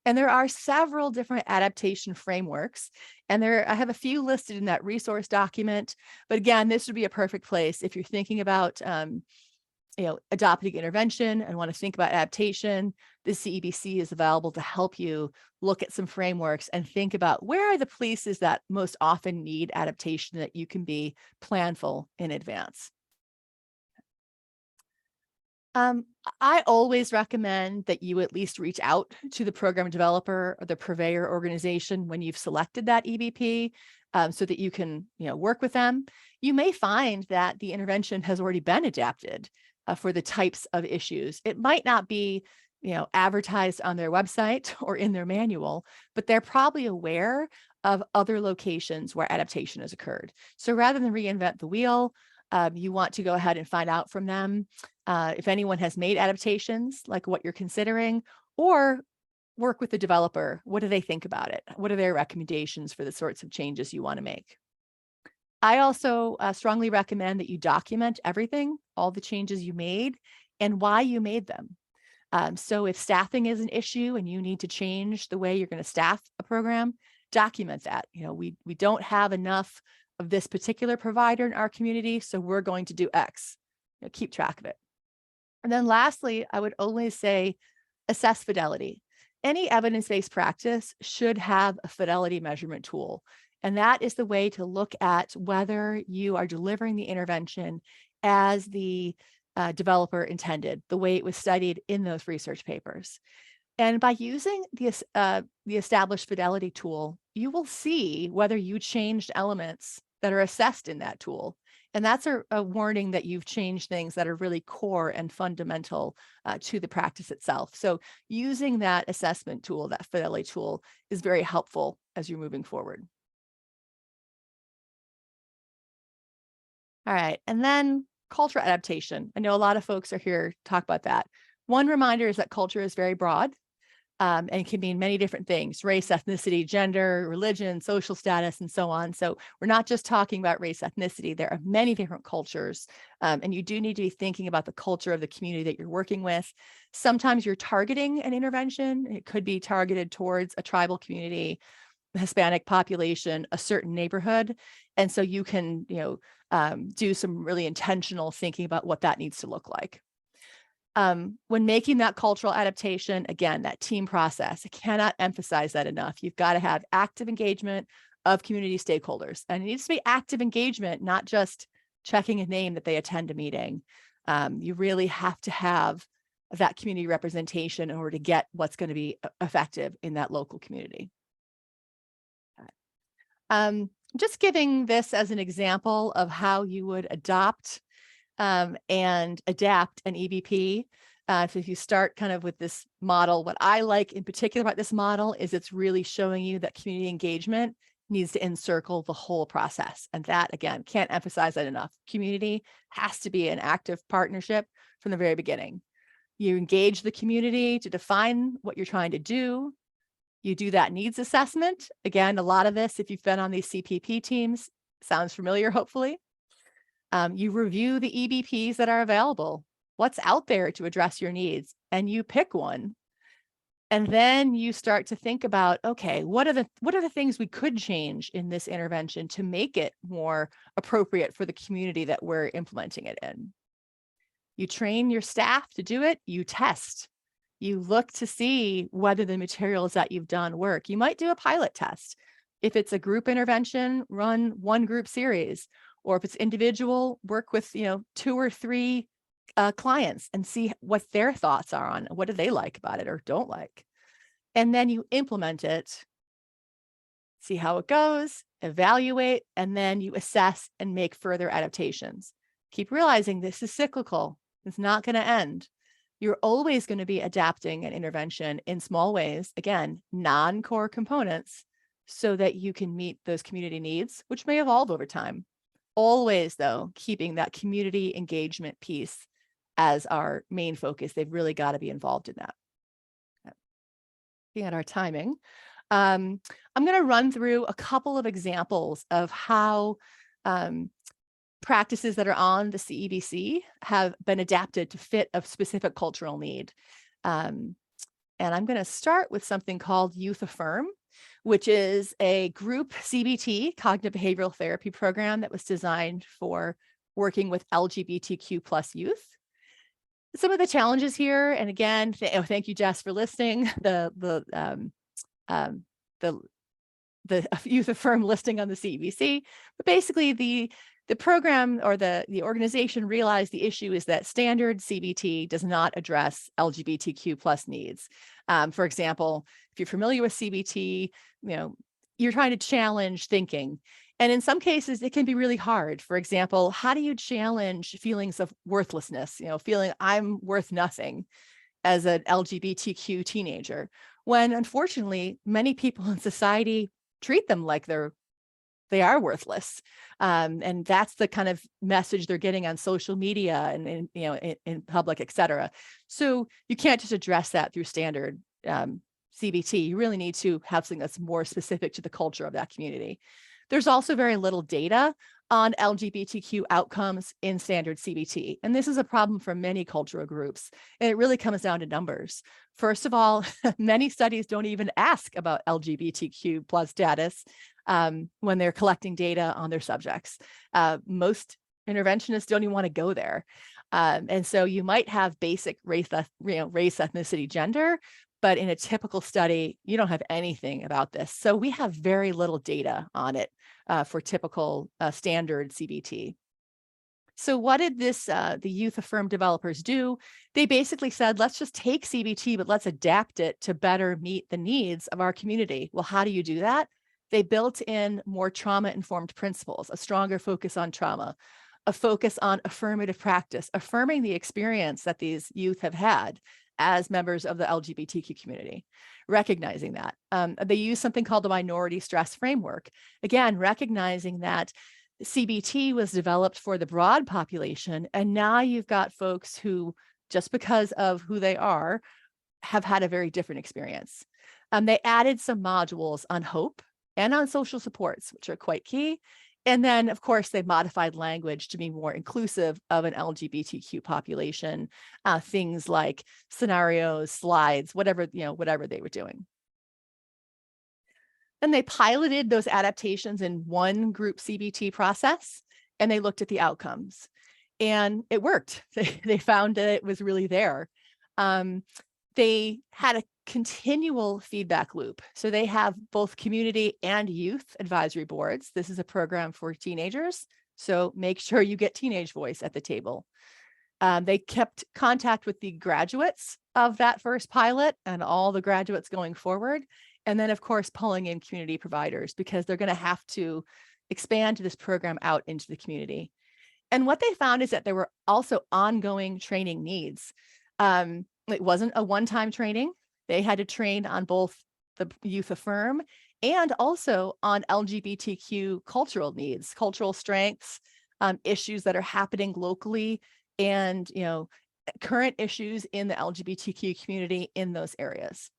And there are several different adaptation frameworks, and I have a few listed in that resource document. But again, this would be a perfect place if you're thinking about adopting intervention and want to think about adaptation. The CEBC is available to help you look at some frameworks and think about where are the places that most often need adaptation that you can be planful in advance. I always recommend that you at least reach out to the program developer or the purveyor organization when you've selected that EBP, so that you can work with them. You may find that the intervention has already been adapted for the types of issues. It might not be advertised on their website or in their manual, but they're probably aware of other locations where adaptation has occurred. So rather than reinvent the wheel, you want to go ahead and find out from them if anyone has made adaptations like what you're considering, or work with the developer. What do they think about it? What are their recommendations for the sorts of changes you want to make? I also strongly recommend that you document everything, all the changes you made and why you made them. So if staffing is an issue and you need to change the way you're going to staff a program, document that. We don't have enough of this particular provider in our community, so we're going to do X. Keep track of it. And then lastly, I would always say assess fidelity. Any evidence-based practice should have a fidelity measurement tool. And that is the way to look at whether you are delivering the intervention as the developer intended, the way it was studied in those research papers. And by using the established fidelity tool, you will see whether you changed elements that are assessed in that tool. And that's a warning that you've changed things that are really core and fundamental to the practice itself. So using that assessment tool, that fidelity tool, is very helpful as you're moving forward. All right, and then cultural adaptation. I know a lot of folks are here to talk about that. One reminder is that culture is very broad. And can mean many different things: race, ethnicity, gender, religion, social status, and so on. So we're not just talking about race, ethnicity. There are many different cultures, and you do need to be thinking about the culture of the community that you're working with. Sometimes you're targeting an intervention. It could be targeted towards a tribal community, Hispanic population, a certain neighborhood. And so you can, do some really intentional thinking about what that needs to look like. When making that cultural adaptation, again, that team process, I cannot emphasize that enough. You've got to have active engagement of community stakeholders, and it needs to be active engagement, not just checking a name that they attend a meeting. You really have to have that community representation in order to get what's going to be effective in that local community. Just giving this as an example of how you would adopt and adapt an EBP. So if you start kind of with this model, what I like in particular about this model is it's really showing you that community engagement needs to encircle the whole process. And that, again, can't emphasize that enough. Community has to be an active partnership from the very beginning. You engage the community to define what you're trying to do. You do that needs assessment. Again, a lot of this, if you've been on these CPP teams, sounds familiar, hopefully. You review the EBPs that are available. What's out there to address your needs? And you pick one. And then you start to think about, okay, what are the things we could change in this intervention to make it more appropriate for the community that we're implementing it in? You train your staff to do it. You test. You look to see whether the materials that you've done work. You might do a pilot test. If it's a group intervention, run one group series. Or if it's individual, work with 2 or 3 clients and see what their thoughts are on what do they like about it or don't like. And then you implement it, see how it goes, evaluate, and then you assess and make further adaptations. Keep realizing this is cyclical. It's not going to end. You're always going to be adapting an intervention in small ways, again, non-core components, so that you can meet those community needs, which may evolve over time. Always, though, keeping that community engagement piece as our main focus. They've really got to be involved in that. Looking at our timing, I'm going to run through a couple of examples of how practices that are on the CEBC have been adapted to fit a specific cultural need. And I'm going to start with something called Youth Affirm, which is a group CBT, cognitive behavioral therapy program that was designed for working with LGBTQ plus youth. Some of the challenges here, and again, thank you, Jess, for listing the Youth Affirm listing on the CEBC. But basically, the program or the organization realized the issue is that standard CBT does not address LGBTQ plus needs. For example, if you're familiar with CBT, you're trying to challenge thinking. And in some cases, it can be really hard. For example, how do you challenge feelings of worthlessness, feeling I'm worth nothing as an LGBTQ teenager, when unfortunately, many people in society treat them like they are worthless. And that's the kind of message they're getting on social media and in public, et cetera. So you can't just address that through standard CBT. You really need to have something that's more specific to the culture of that community. There's also very little data on LGBTQ outcomes in standard CBT. And this is a problem for many cultural groups. And it really comes down to numbers. First of all, many studies don't even ask about LGBTQ plus status when they're collecting data on their subjects. Most interventionists don't even want to go there. And so you might have basic race, ethnicity, gender, but in a typical study, you don't have anything about this. So we have very little data on it for typical standard CBT. So what did the Youth Affirm developers do? They basically said, let's just take CBT, but let's adapt it to better meet the needs of our community. Well, how do you do that? They built in more trauma-informed principles, a stronger focus on trauma, a focus on affirmative practice, affirming the experience that these youth have had as members of the LGBTQ community, recognizing that. They use something called the minority stress framework. Again, recognizing that CBT was developed for the broad population, and now you've got folks who, just because of who they are, have had a very different experience. They added some modules on hope and on social supports, which are quite key. And then, of course, they modified language to be more inclusive of an LGBTQ population, things like scenarios, slides, whatever they were doing. And they piloted those adaptations in one group CBT process, and they looked at the outcomes. And it worked. They found that it was really there. They had a continual feedback loop. So they have both community and youth advisory boards. This is a program for teenagers. So make sure you get teenage voice at the table. They kept contact with the graduates of that first pilot and all the graduates going forward. And then, of course, pulling in community providers because they're going to have to expand this program out into the community. And what they found is that there were also ongoing training needs. It wasn't a one-time training. They had to train on both the Youth Affirm and also on LGBTQ cultural needs, cultural strengths, issues that are happening locally, and current issues in the LGBTQ community in those areas.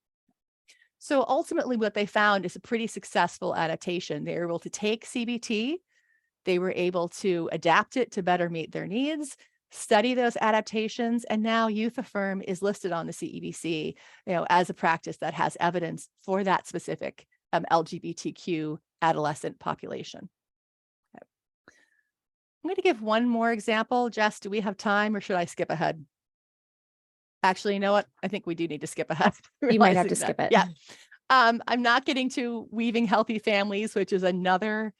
So ultimately, what they found is a pretty successful adaptation. They were able to take CBT, they were able to adapt it to better meet their needs, study those adaptations, and now Youth Affirm is listed on the CEBC, as a practice that has evidence for that specific LGBTQ adolescent population. Okay. I'm going to give one more example. Jess, do we have time or should I skip ahead? Actually, you know what? I think we do need to skip ahead. You might have to skip it. Yeah. I'm not getting to Weaving Healthy Families, which is another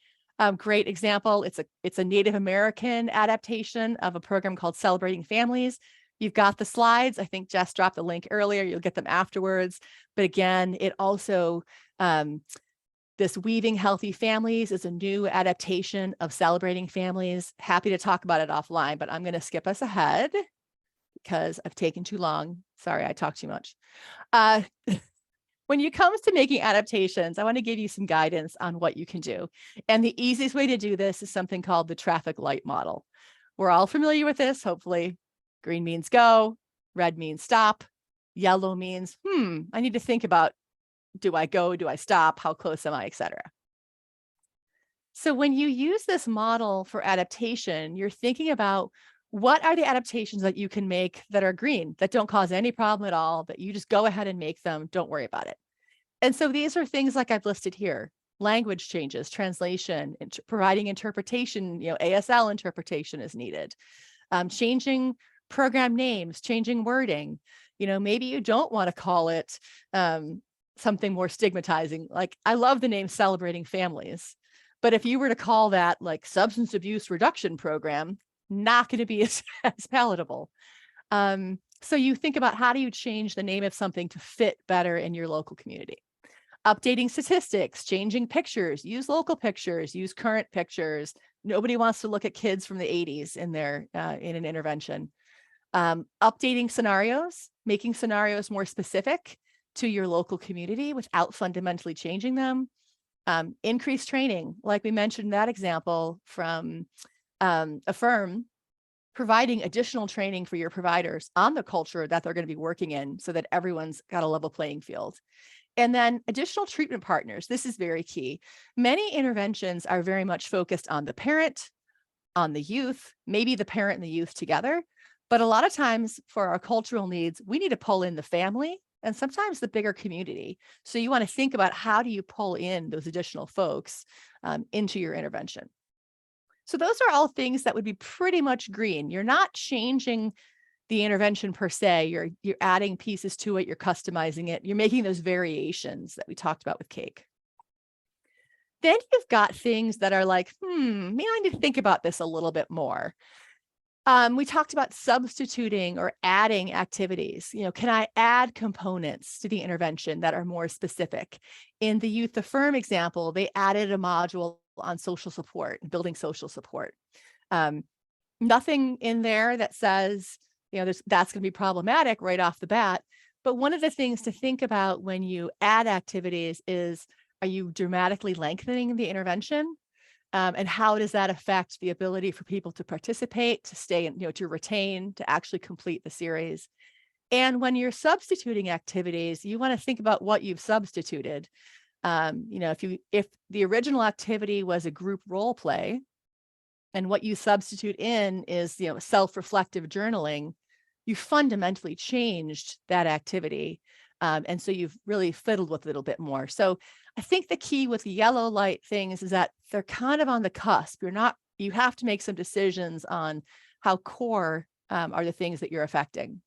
great example. It's a Native American adaptation of a program called Celebrating Families. You've got the slides. I think Jess dropped the link earlier. You'll get them afterwards. But again, it also, this Weaving Healthy Families is a new adaptation of Celebrating Families. Happy to talk about it offline, but I'm going to skip us ahead because I've taken too long. Sorry, I talked too much. When it comes to making adaptations, I want to give you some guidance on what you can do. And the easiest way to do this is something called the traffic light model. We're all familiar with this, hopefully. Green means go, red means stop, yellow means, I need to think about, do I go, do I stop, how close am I, etc. So when you use this model for adaptation, you're thinking about what are the adaptations that you can make that are green, that don't cause any problem at all, that you just go ahead and make them, don't worry about it. And so these are things like I've listed here: language changes, translation, providing interpretation, ASL interpretation is needed, changing program names, changing wording. Maybe you don't want to call it something more stigmatizing. Like, I love the name Celebrating Families, but if you were to call that like Substance Abuse Reduction Program, not going to be as palatable. So you think about, how do you change the name of something to fit better in your local community? Updating statistics, changing pictures, use local pictures, use current pictures. Nobody wants to look at kids from the 80s in an intervention. Updating scenarios, making scenarios more specific to your local community without fundamentally changing them. Increased training, like we mentioned in that example from Affirm, providing additional training for your providers on the culture that they're going to be working in so that everyone's got a level playing field. And then additional treatment partners. This is very key. Many interventions are very much focused on the parent, on the youth, maybe the parent and the youth together. But a lot of times for our cultural needs, we need to pull in the family and sometimes the bigger community. So you want to think about, how do you pull in those additional folks into your intervention? So those are all things that would be pretty much green. You're not changing the intervention per se. You're adding pieces to it. You're customizing it. You're making those variations that we talked about with cake. Then you've got things that are like, maybe I need to think about this a little bit more. We talked about substituting or adding activities. Can I add components to the intervention that are more specific? In the Youth Affirm example, they added a module on social support and building social support. Nothing in there that says, that's going to be problematic right off the bat. But one of the things to think about when you add activities is, are you dramatically lengthening the intervention? And how does that affect the ability for people to participate, to stay, to retain, to actually complete the series? And when you're substituting activities, you want to think about what you've substituted. If the original activity was a group role play, and what you substitute in is, self-reflective journaling, you fundamentally changed that activity. And so you've really fiddled with it a little bit more. So I think the key with the yellow light things is that they're kind of on the cusp. You have to make some decisions on how core are the things that you're affecting.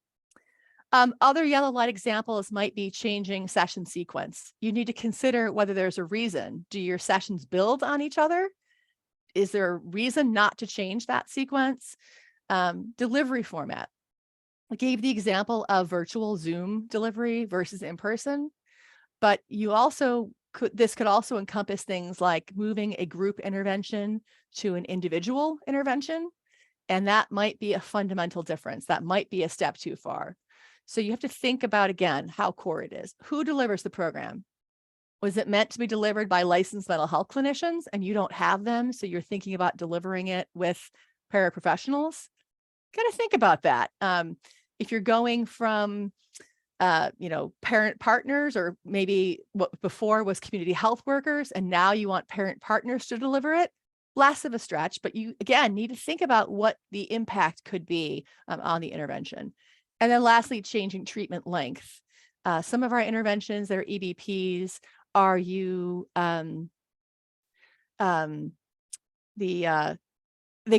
Other yellow light examples might be changing session sequence. You need to consider whether there's a reason. Do your sessions build on each other? Is there a reason not to change that sequence? Delivery format. I gave the example of virtual Zoom delivery versus in person. But you also this could also encompass things like moving a group intervention to an individual intervention. And that might be a fundamental difference. That might be a step too far. So you have to think about, again, how core it is. Who delivers the program? Was it meant to be delivered by licensed mental health clinicians and you don't have them? So you're thinking about delivering it with paraprofessionals? Got to think about that. If you're going from parent partners, or maybe what before was community health workers, and now you want parent partners to deliver it, less of a stretch, but you, again, need to think about what the impact could be on the intervention. And then lastly, changing treatment length. Some of our interventions that are EBPs are they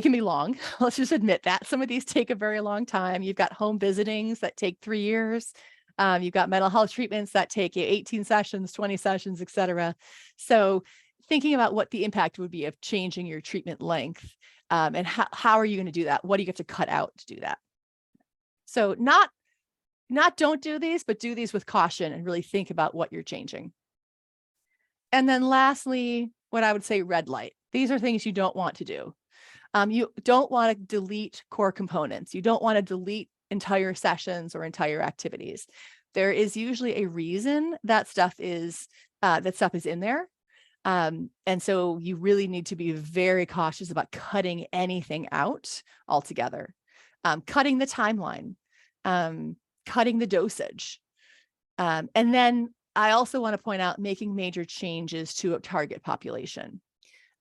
can be long. Let's just admit that. Some of these take a very long time. You've got home visitings that take 3 years. You've got mental health treatments that take you 18 sessions, 20 sessions, et cetera. So thinking about what the impact would be of changing your treatment length, and how are you going to do that? What do you have to cut out to do that? So not don't do these, but do these with caution and really think about what you're changing. And then lastly, what I would say, red light. These are things you don't want to do. You don't want to delete core components. You don't want to delete entire sessions or entire activities. There is usually a reason that stuff is in there. And so you really need to be very cautious about cutting anything out altogether. Cutting the timeline, cutting the dosage. And then I also want to point out making major changes to a target population.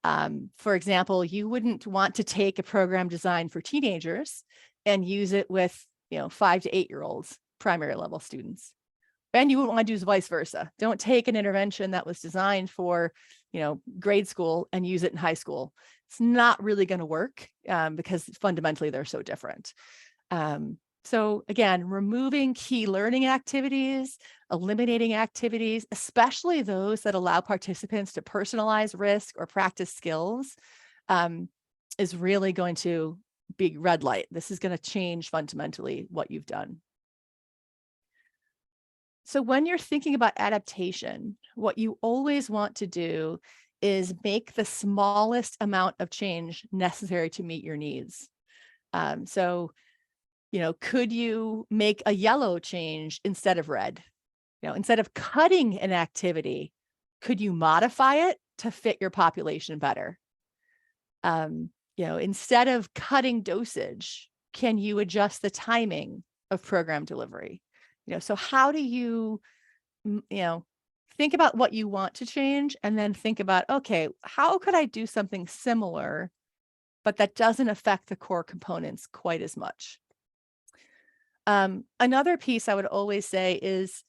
For example, you wouldn't want to take a program designed for teenagers and use it with 5 to 8-year-olds, primary level students. And you wouldn't want to do vice versa. Don't take an intervention that was designed for grade school and use it in high school. It's not really going to work because fundamentally they're so different. So again, removing key learning activities, eliminating activities, especially those that allow participants to personalize risk or practice skills, is really going to be red light. This is going to change fundamentally what you've done. So when you're thinking about adaptation, what you always want to do is make the smallest amount of change necessary to meet your needs. Could you make a yellow change instead of red? Instead of cutting an activity, could you modify it to fit your population better? Instead of cutting dosage, can you adjust the timing of program delivery? So how do you, think about what you want to change and then think about, okay, how could I do something similar, but that doesn't affect the core components quite as much? Another piece I would always say is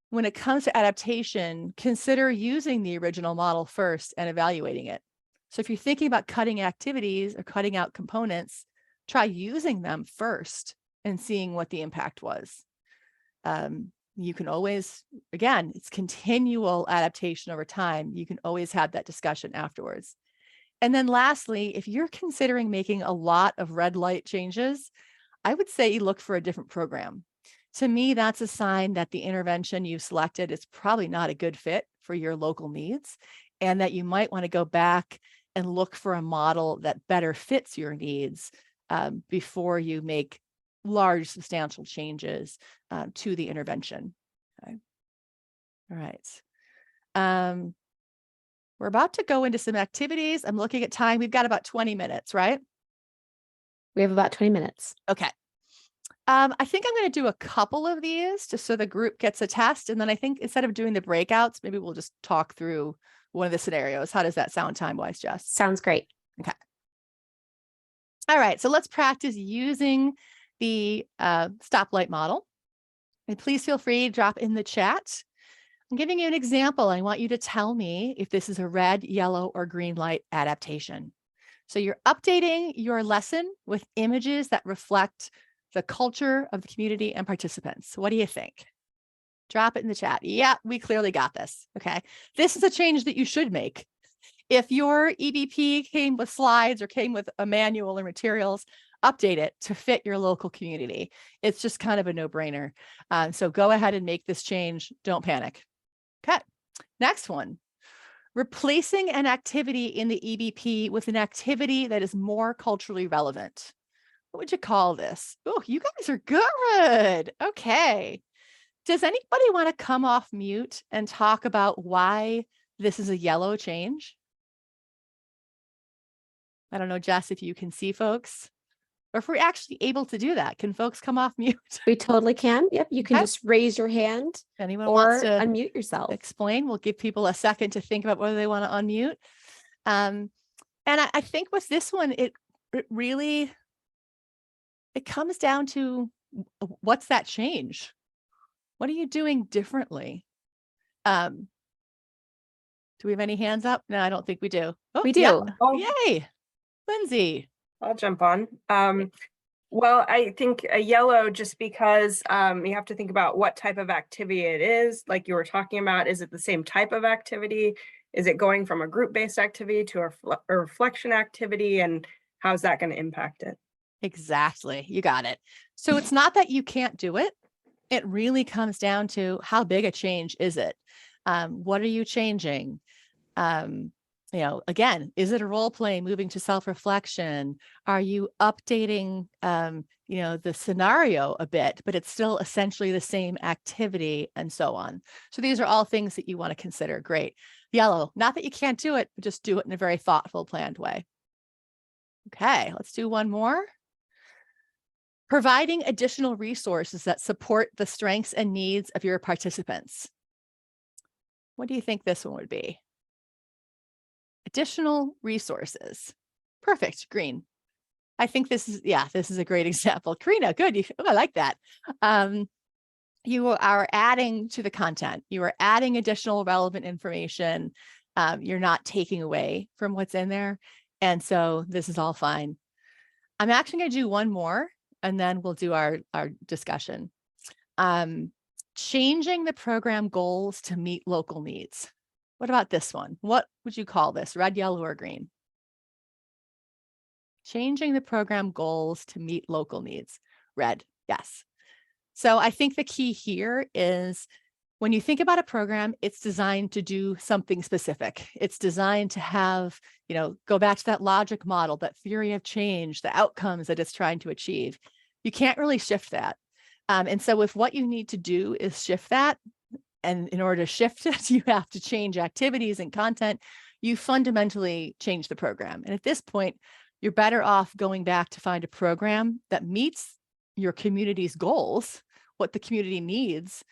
when it comes to adaptation, consider using the original model first and evaluating it. So if you're thinking about cutting activities or cutting out components, try using them first and seeing what the impact was. You can always, again, it's continual adaptation over time. You can always have that discussion afterwards. And then lastly, if you're considering making a lot of red light changes, I would say you look for a different program. To me, that's a sign that the intervention you've selected is probably not a good fit for your local needs, and that you might want to go back and look for a model that better fits your needs before you make large, substantial changes to the intervention. Okay. All right. We're about to go into some activities. I'm looking at time. We've got about 20 minutes, right? We have about 20 minutes. Okay. I think I'm going to do a couple of these just so the group gets a test. And then I think instead of doing the breakouts, maybe we'll just talk through one of the scenarios. How does that sound time-wise, Jess? Sounds great. Okay. All right. So let's practice using the stoplight model. And please feel free to drop in the chat. I'm giving you an example. I want you to tell me if this is a red, yellow, or green light adaptation. So you're updating your lesson with images that reflect the culture of the community and participants. What do you think? Drop it in the chat. Yeah, we clearly got this. Okay. This is a change that you should make. If your EBP came with slides or came with a manual or materials, update it to fit your local community. It's just kind of a no-brainer. So go ahead and make this change. Don't panic. Okay, next one. Replacing an activity in the EBP with an activity that is more culturally relevant. What would you call this? Oh, you guys are good. Okay. Does anybody want to come off mute and talk about why this is a yellow change? I don't know, Jess, if you can see folks, or if we're actually able to do that. Can folks come off mute? We totally can. Yep. You can Okay. just raise your hand Anyone wants or to unmute yourself. explain? We'll give people a second to think about whether they want to unmute. And I think with this one, it really, it comes down to what's that change? What are you doing differently? Do we have any hands up? No, I don't think we do. Oh, We do. yeah. Oh, Yay. Lindsay. I'll jump on. Well, I think a yellow just because you have to think about what type of activity it is. Like you were talking about, is it the same type of activity? Is it going from a group-based activity to a reflection activity? And how's that going to impact it? Exactly. You got it. So it's not that you can't do it. It really comes down to how big a change is it? What are you changing? Again, is it a role play moving to self-reflection? Are you updating, the scenario a bit, but it's still essentially the same activity and so on. So these are all things that you want to consider. Great. Yellow, not that you can't do it, but just do it in a very thoughtful, planned way. Okay, let's do one more. Providing additional resources that support the strengths and needs of your participants. What do you think this one would be? Additional resources. Perfect, green. I think this is a great example. Karina, good. I like that. You are adding to the content. You are adding additional relevant information. You're not taking away from what's in there. And so this is all fine. I'm actually going to do one more, and then we'll do our discussion. Changing the program goals to meet local needs. What about this one? What would you call this? Red, yellow, or green? Changing the program goals to meet local needs. Red, yes. So I think the key here is when you think about a program, it's designed to do something specific. It's designed to have, go back to that logic model, that theory of change, the outcomes that it's trying to achieve. You can't really shift that. And so if what you need to do is shift that, and in order to shift it, you have to change activities and content, you fundamentally change the program. And at this point, you're better off going back to find a program that meets your community's goals, what the community needs,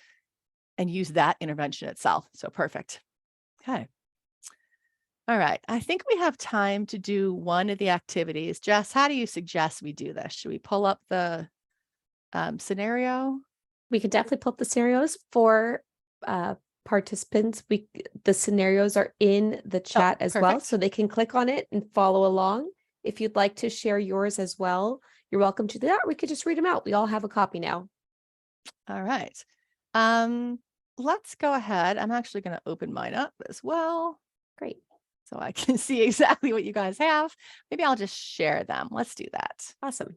and use that intervention itself. So perfect. Okay. All right. I think we have time to do one of the activities. Jess, how do you suggest we do this? Should we pull up the scenario? We could definitely pull up the scenarios for participants. The scenarios are in the chat as well, perfect. so they can click on it and follow along. If you'd like to share yours as well, you're welcome to do that. We could just read them out. We all have a copy now. All right. Let's go ahead. I'm actually going to open mine up as well. Great. So I can see exactly what you guys have. Maybe I'll just share them. Let's do that. Awesome.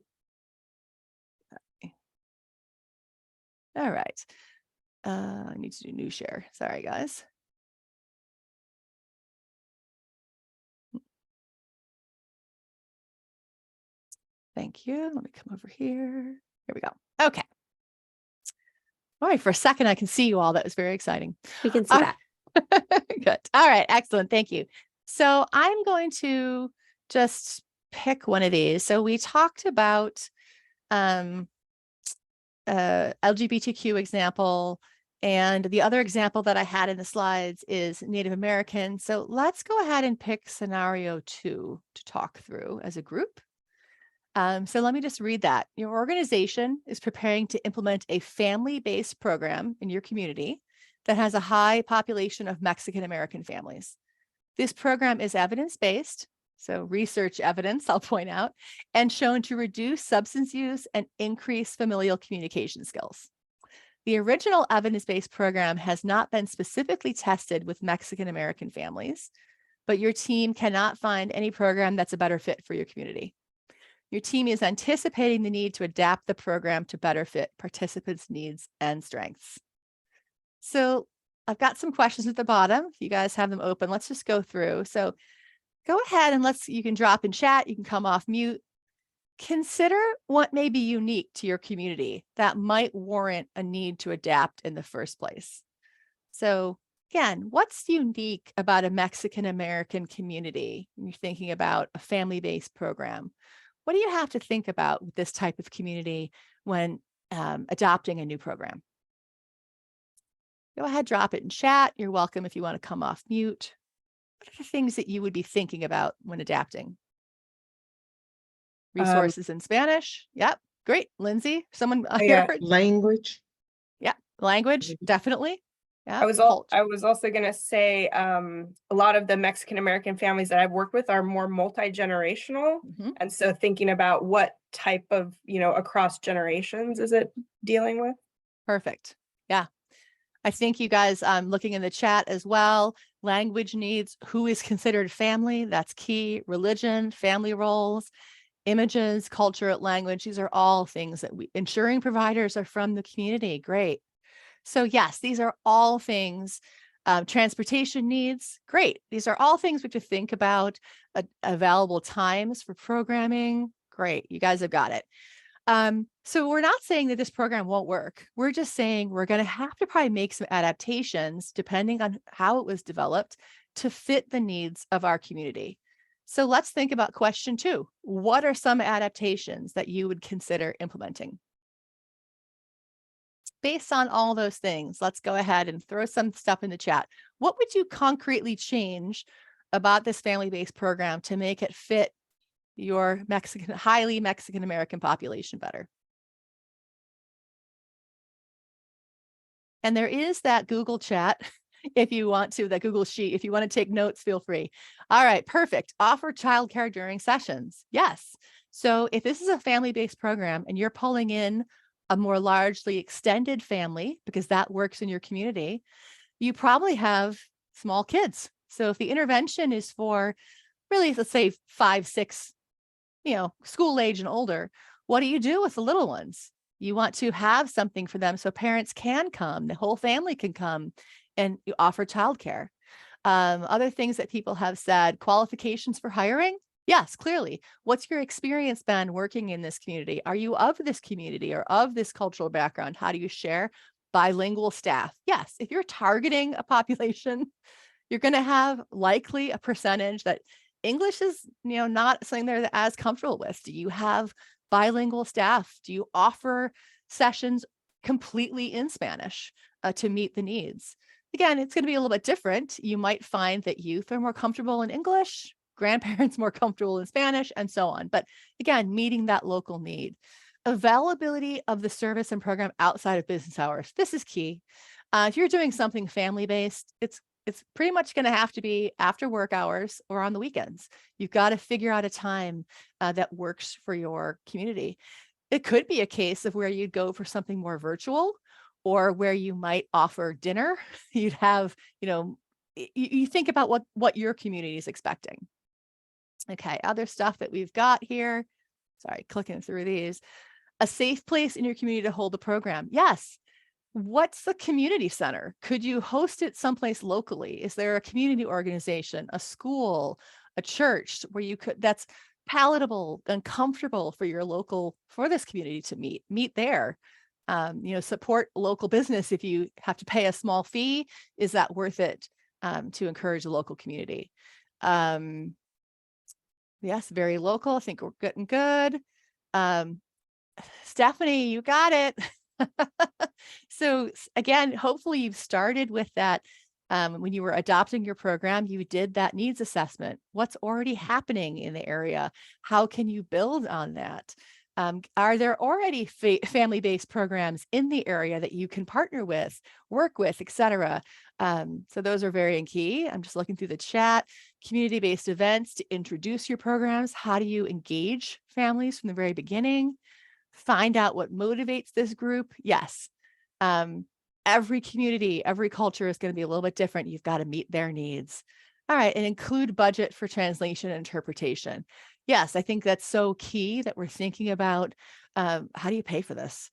All right. I need to do new share. Sorry, guys. Thank you. Let me come over here. Here we go. Okay. All right. For a second, I can see you all. That was very exciting. We can see that. Good. All right. Excellent. Thank you. So I'm going to just pick one of these. So we talked about LGBTQ example, and the other example that I had in the slides is Native American. So let's go ahead and pick scenario 2 to talk through as a group. So let me just read that. Your organization is preparing to implement a family-based program in your community that has a high population of Mexican American families. This program is evidence-based, so research evidence, I'll point out, and shown to reduce substance use and increase familial communication skills. The original evidence-based program has not been specifically tested with Mexican American families, but your team cannot find any program that's a better fit for your community. Your team is anticipating the need to adapt the program to better fit participants' needs and strengths. So I've got some questions at the bottom. If you guys have them open, let's just go through. So go ahead and you can drop in chat. You can come off mute. Consider what may be unique to your community that might warrant a need to adapt in the first place. So again, what's unique about a Mexican-American community when you're thinking about a family-based program? What do you have to think about with this type of community when adopting a new program? Go ahead, drop it in chat. You're welcome if you want to come off mute. What are the things that you would be thinking about when adapting? Resources in Spanish. Yep. Great. Lindsay, someone Yeah. here. Language. Yeah. Language. Definitely. Yeah. I was also going to say a lot of the Mexican American families that I've worked with are more multi-generational. And so thinking about what type of, across generations is it dealing with? Perfect. Yeah. I think you guys looking in the chat as well, language needs, who is considered family, that's key, religion, family roles, images, culture, language, these are all things that ensuring providers are from the community. Great. So yes, these are all things, transportation needs, great. These are all things we have to think about, available times for programming. Great, you guys have got it. So we're not saying that this program won't work. We're just saying we're going to have to probably make some adaptations depending on how it was developed to fit the needs of our community. So let's think about question 2. What are some adaptations that you would consider implementing? Based on all those things, let's go ahead and throw some stuff in the chat. What would you concretely change about this family-based program to make it fit your highly Mexican-American population better? And there is that Google chat if you want to, that Google Sheet. If you want to take notes, feel free. All right, perfect. Offer childcare during sessions. Yes. So if this is a family-based program and you're pulling in a more largely extended family, because that works in your community, you probably have small kids. So if the intervention is for really, let's say 5, 6, school age and older, what do you do with the little ones? You want to have something for them so parents can come, the whole family can come, and you offer childcare. Other things that people have said, qualifications for hiring. Yes, clearly. What's your experience been working in this community? Are you of this community or of this cultural background? How do you share? Bilingual staff. Yes, if you're targeting a population, you're going to have likely a percentage that English is, not something they're as comfortable with. Do you have bilingual staff? Do you offer sessions completely in Spanish to meet the needs? Again, it's going to be a little bit different. You might find that youth are more comfortable in English, grandparents more comfortable in Spanish, and so on. But again, meeting that local need. Availability of the service and program outside of business hours. This is key. If you're doing something family-based, it's pretty much going to have to be after work hours or on the weekends. You've got to figure out a time that works for your community. It could be a case of where you'd go for something more virtual, or where you might offer dinner. You'd have, you think about what your community is expecting. Okay, other stuff that we've got here. Sorry, clicking through these. A safe place in your community to hold the program. Yes. What's the community center? Could you host it someplace locally? Is there a community organization, a school, a church where you could, that's palatable and comfortable for for this community to meet there? Support local business. If you have to pay a small fee, is that worth it to encourage the local community? Yes, very local. I think we're getting good. Stephanie, you got it. So again, hopefully you've started with that. When you were adopting your program, you did that needs assessment. What's already happening in the area? How can you build on that? Are there already family-based programs in the area that you can partner with, work with, etc.? So those are very key. I'm just looking through the chat. Community-based events to introduce your programs. How do you engage families from the very beginning? Find out what motivates this group. Yes. Every community, every culture is going to be a little bit different. You've got to meet their needs. All right, and include budget for translation and interpretation. Yes, I think that's so key that we're thinking about how do you pay for this?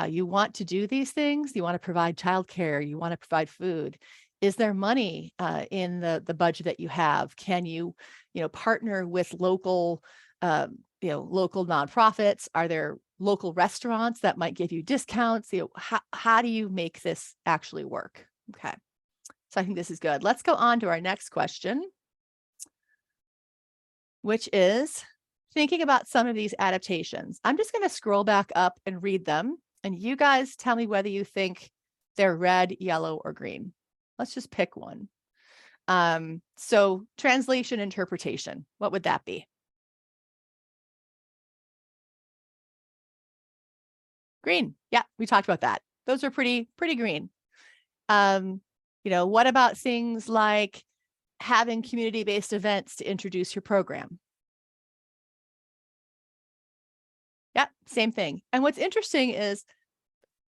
You want to do these things, you want to provide childcare, you want to provide food. Is there money in the budget that you have? Can you, partner with local, local nonprofits? Are there local restaurants that might give you discounts? How do you make this actually work? Okay, so I think this is good. Let's go on to our next question, which is thinking about some of these adaptations. I'm just going to scroll back up and read them, and you guys tell me whether you think they're red, yellow, or green. Let's just pick one. So translation interpretation, what would that be? Green. Yeah, we talked about that. Those are pretty green. What about things like having community-based events to introduce your program? Yeah, same thing. And what's interesting is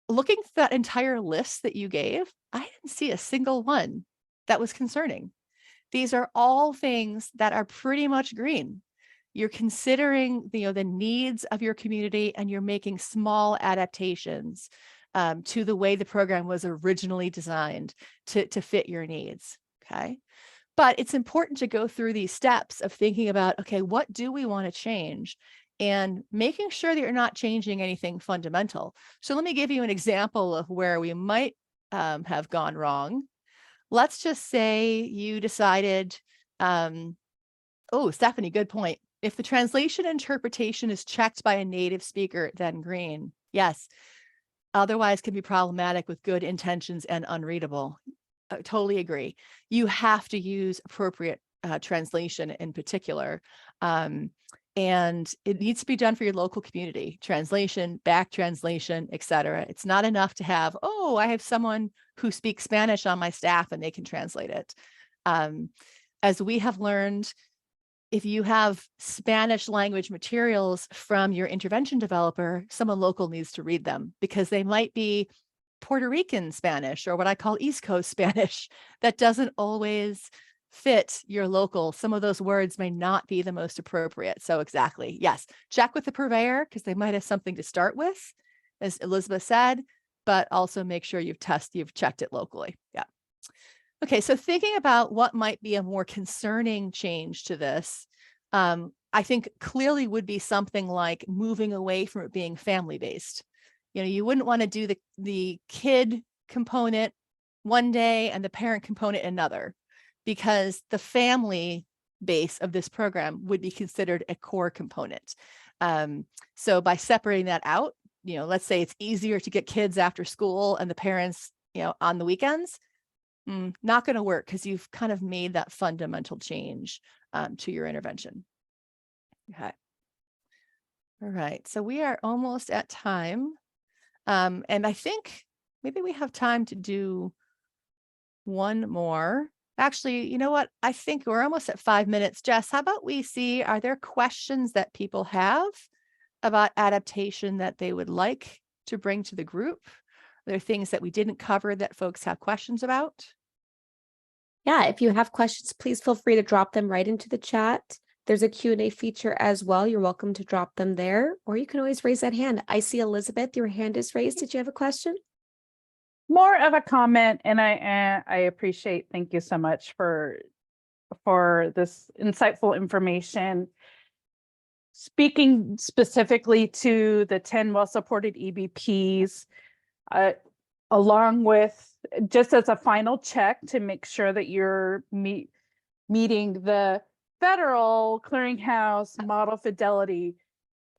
looking at that entire list that you gave, I didn't see a single one that was concerning. These are all things that are pretty much green. You're considering the needs of your community, and you're making small adaptations to the way the program was originally designed to fit your needs. Okay. But it's important to go through these steps of thinking about, okay, what do we want to change? And making sure that you're not changing anything fundamental. So let me give you an example of where we might have gone wrong. Let's just say you decided, Stephanie, good point. If the translation interpretation is checked by a native speaker, then green. Yes. Otherwise can be problematic with good intentions and unreadable. I totally agree. You have to use appropriate translation in particular. And it needs to be done for your local community. Translation, back translation, etc. It's not enough to have, I have someone who speaks Spanish on my staff and they can translate it. As we have learned, if you have Spanish language materials from your intervention developer, someone local needs to read them because they might be Puerto Rican Spanish, or what I call East Coast Spanish, that doesn't always fit your local. Some of those words may not be the most appropriate. So exactly, yes, check with the purveyor because they might have something to start with, as Elizabeth said, but also make sure you've checked it locally. Yeah. Okay, so thinking about what might be a more concerning change to this, I think clearly would be something like moving away from it being family-based. You wouldn't want to do the kid component one day and the parent component another, because the family base of this program would be considered a core component. So by separating that out, let's say it's easier to get kids after school and the parents, on the weekends, not going to work because you've kind of made that fundamental change to your intervention. Okay. All right. So we are almost at time. And I think maybe we have time to do one more. Actually, you know what? I think we're almost at 5 minutes. Jess, how about we see, are there questions that people have about adaptation that they would like to bring to the group? Are there things that we didn't cover that folks have questions about? Yeah, if you have questions, please feel free to drop them right into the chat. There's a Q&A feature as well. You're welcome to drop them there, or you can always raise that hand. I see Elizabeth, your hand is raised. Did you have a question? More of a comment, and I appreciate, thank you so much for this insightful information. Speaking specifically to the 10 well-supported EBPs, along with, just as a final check to make sure that you're meeting the federal clearinghouse model fidelity,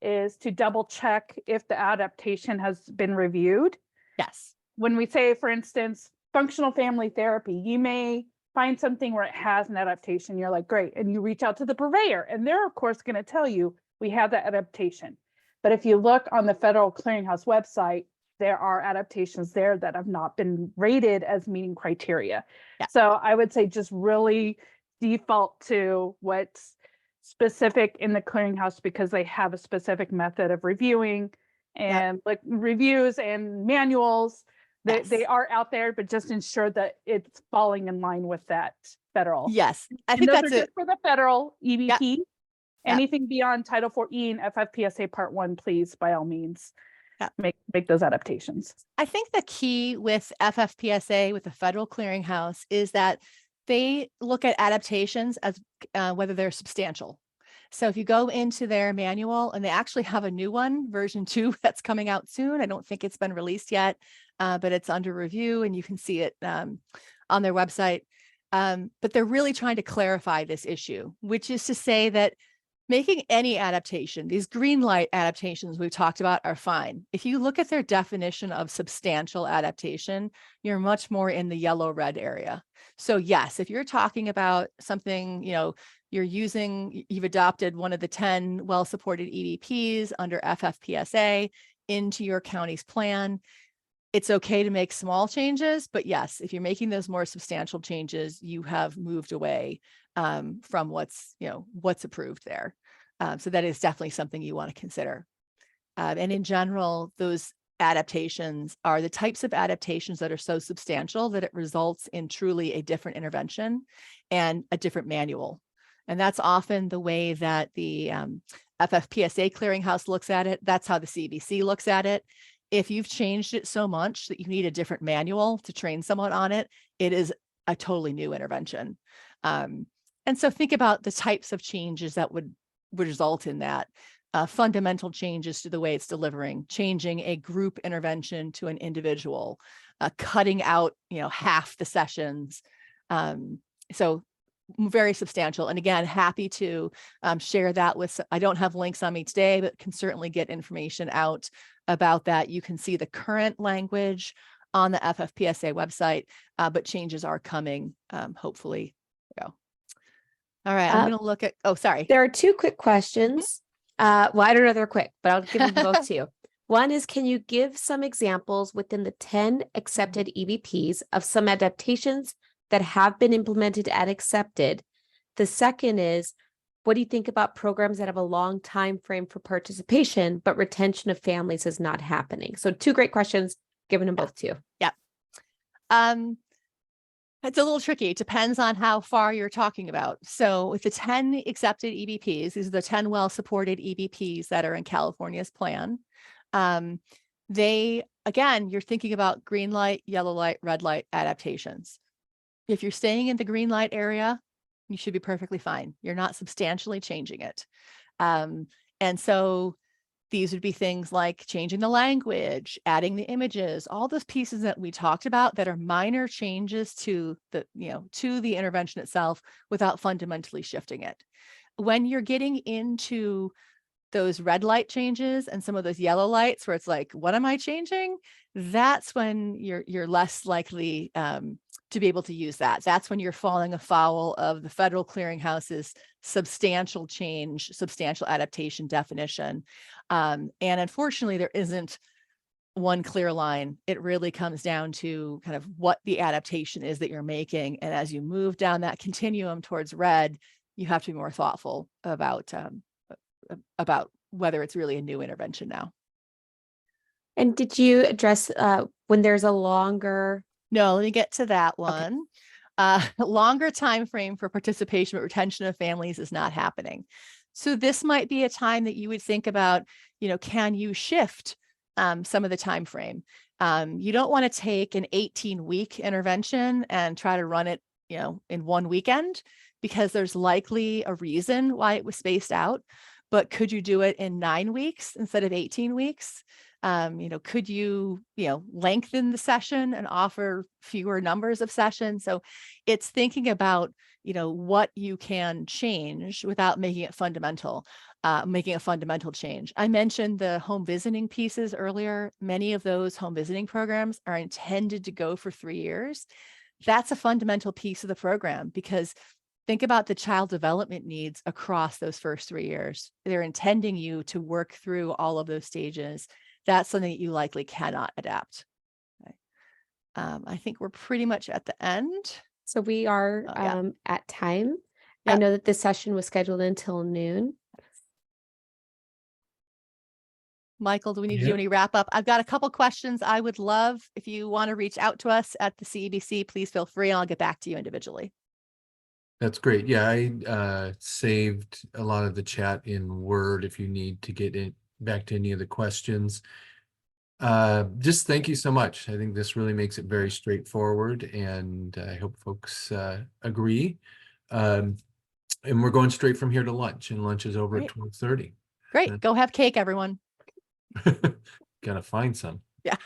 is to double check if the adaptation has been reviewed. Yes. When we say, for instance, functional family therapy, you may find something where it has an adaptation. You're like, great. And you reach out to the purveyor, and they're, of course, going to tell you we have that adaptation. But if you look on the Federal Clearinghouse website, there are adaptations there that have not been rated as meeting criteria. Yeah. So I would say just really default to what's specific in the Clearinghouse, because they have a specific method of reviewing, and like reviews and manuals. They are out there, but just ensure that it's falling in line with that federal. Yes, I And think those that's are just for the federal EBP. Yeah. Anything beyond Title 4E and FFPSA Part 1, please, by all means, Yeah. make those adaptations. I think the key with FFPSA, with the Federal Clearinghouse, is that they look at adaptations as whether they're substantial. So if you go into their manual, and they actually have a new one, version 2, that's coming out soon. I don't think it's been released yet, but it's under review and you can see it on their website. But they're really trying to clarify this issue, which is to say that making any adaptation, these green light adaptations we've talked about, are fine. If you look at their definition of substantial adaptation, you're much more in the yellow-red area. So yes, if you're talking about something, you've adopted one of the 10 well-supported EBPs under FFPSA into your county's plan, it's okay to make small changes, but yes, if you're making those more substantial changes, you have moved away from what's approved there. So that is definitely something you want to consider. And in general, those adaptations are the types of adaptations that are so substantial that it results in truly a different intervention and a different manual. And that's often the way that the FFPSA Clearinghouse looks at it. That's how the CEBC looks at it. If you've changed it so much that you need a different manual to train someone on it, it is a totally new intervention. And so think about the types of changes that would result in that. Fundamental changes to the way it's delivering, changing a group intervention to an individual, cutting out, half the sessions. So very substantial. And again, happy to share that with, I don't have links on me today, but can certainly get information out about that. You can see the current language on the FFPSA website, but changes are coming, hopefully. Go. All right, I'm going to look at, oh, sorry. There are 2 quick questions. Well, I don't know if they're quick, but I'll give them both to you. One is, can you give some examples within the 10 accepted EBPs of some adaptations that have been implemented and accepted? The second is, what do you think about programs that have a long time frame for participation, but retention of families is not happening? So 2 great questions, giving them both to you. Yeah. It's a little tricky. It depends on how far you're talking about. So with the 10 accepted EBPs, these are the 10 well-supported EBPs that are in California's plan. Again, you're thinking about green light, yellow light, red light adaptations. If you're staying in the green light area, you should be perfectly fine. You're not substantially changing it. And so these would be things like changing the language, adding the images, all those pieces that we talked about that are minor changes to the, to the intervention itself without fundamentally shifting it. When you're getting into those red light changes and some of those yellow lights where it's like, what am I changing? That's when you're less likely to be able to use that. That's when you're falling afoul of the Federal Clearinghouse's substantial change, substantial adaptation definition. And unfortunately, there isn't one clear line. It really comes down to kind of what the adaptation is that you're making. And as you move down that continuum towards red, you have to be more thoughtful about whether it's really a new intervention now. And did you address when there's a longer? No, let me get to that one. Okay. Longer time frame for participation but retention of families is not happening. So this might be a time that you would think about, can you shift some of the time frame? You don't want to take an 18-week intervention and try to run it, in one weekend, because there's likely a reason why it was spaced out. But could you do it in 9 weeks instead of 18 weeks? Could you, lengthen the session and offer fewer numbers of sessions? So it's thinking about, what you can change without making it fundamental, making a fundamental change. I mentioned the home visiting pieces earlier. Many of those home visiting programs are intended to go for 3 years. That's a fundamental piece of the program, because think about the child development needs across those first 3 years. They're intending you to work through all of those stages. That's something that you likely cannot adapt. Okay. I think we're pretty much at the end. So we are at time. I Yep. know that this session was scheduled until noon. Michael, do we need to do any wrap up? I've got a couple questions. I would love, if you want to reach out to us at the CEBC, please feel free, and I'll get back to you individually. That's great. Yeah, I saved a lot of the chat in Word if you need to get it back to any of the questions. Just thank you so much. I think this really makes it very straightforward, and I hope folks agree. And we're going straight from here to lunch, and lunch is over at Great. 12:30. Great. Go have cake, everyone. Gotta find some. Yeah.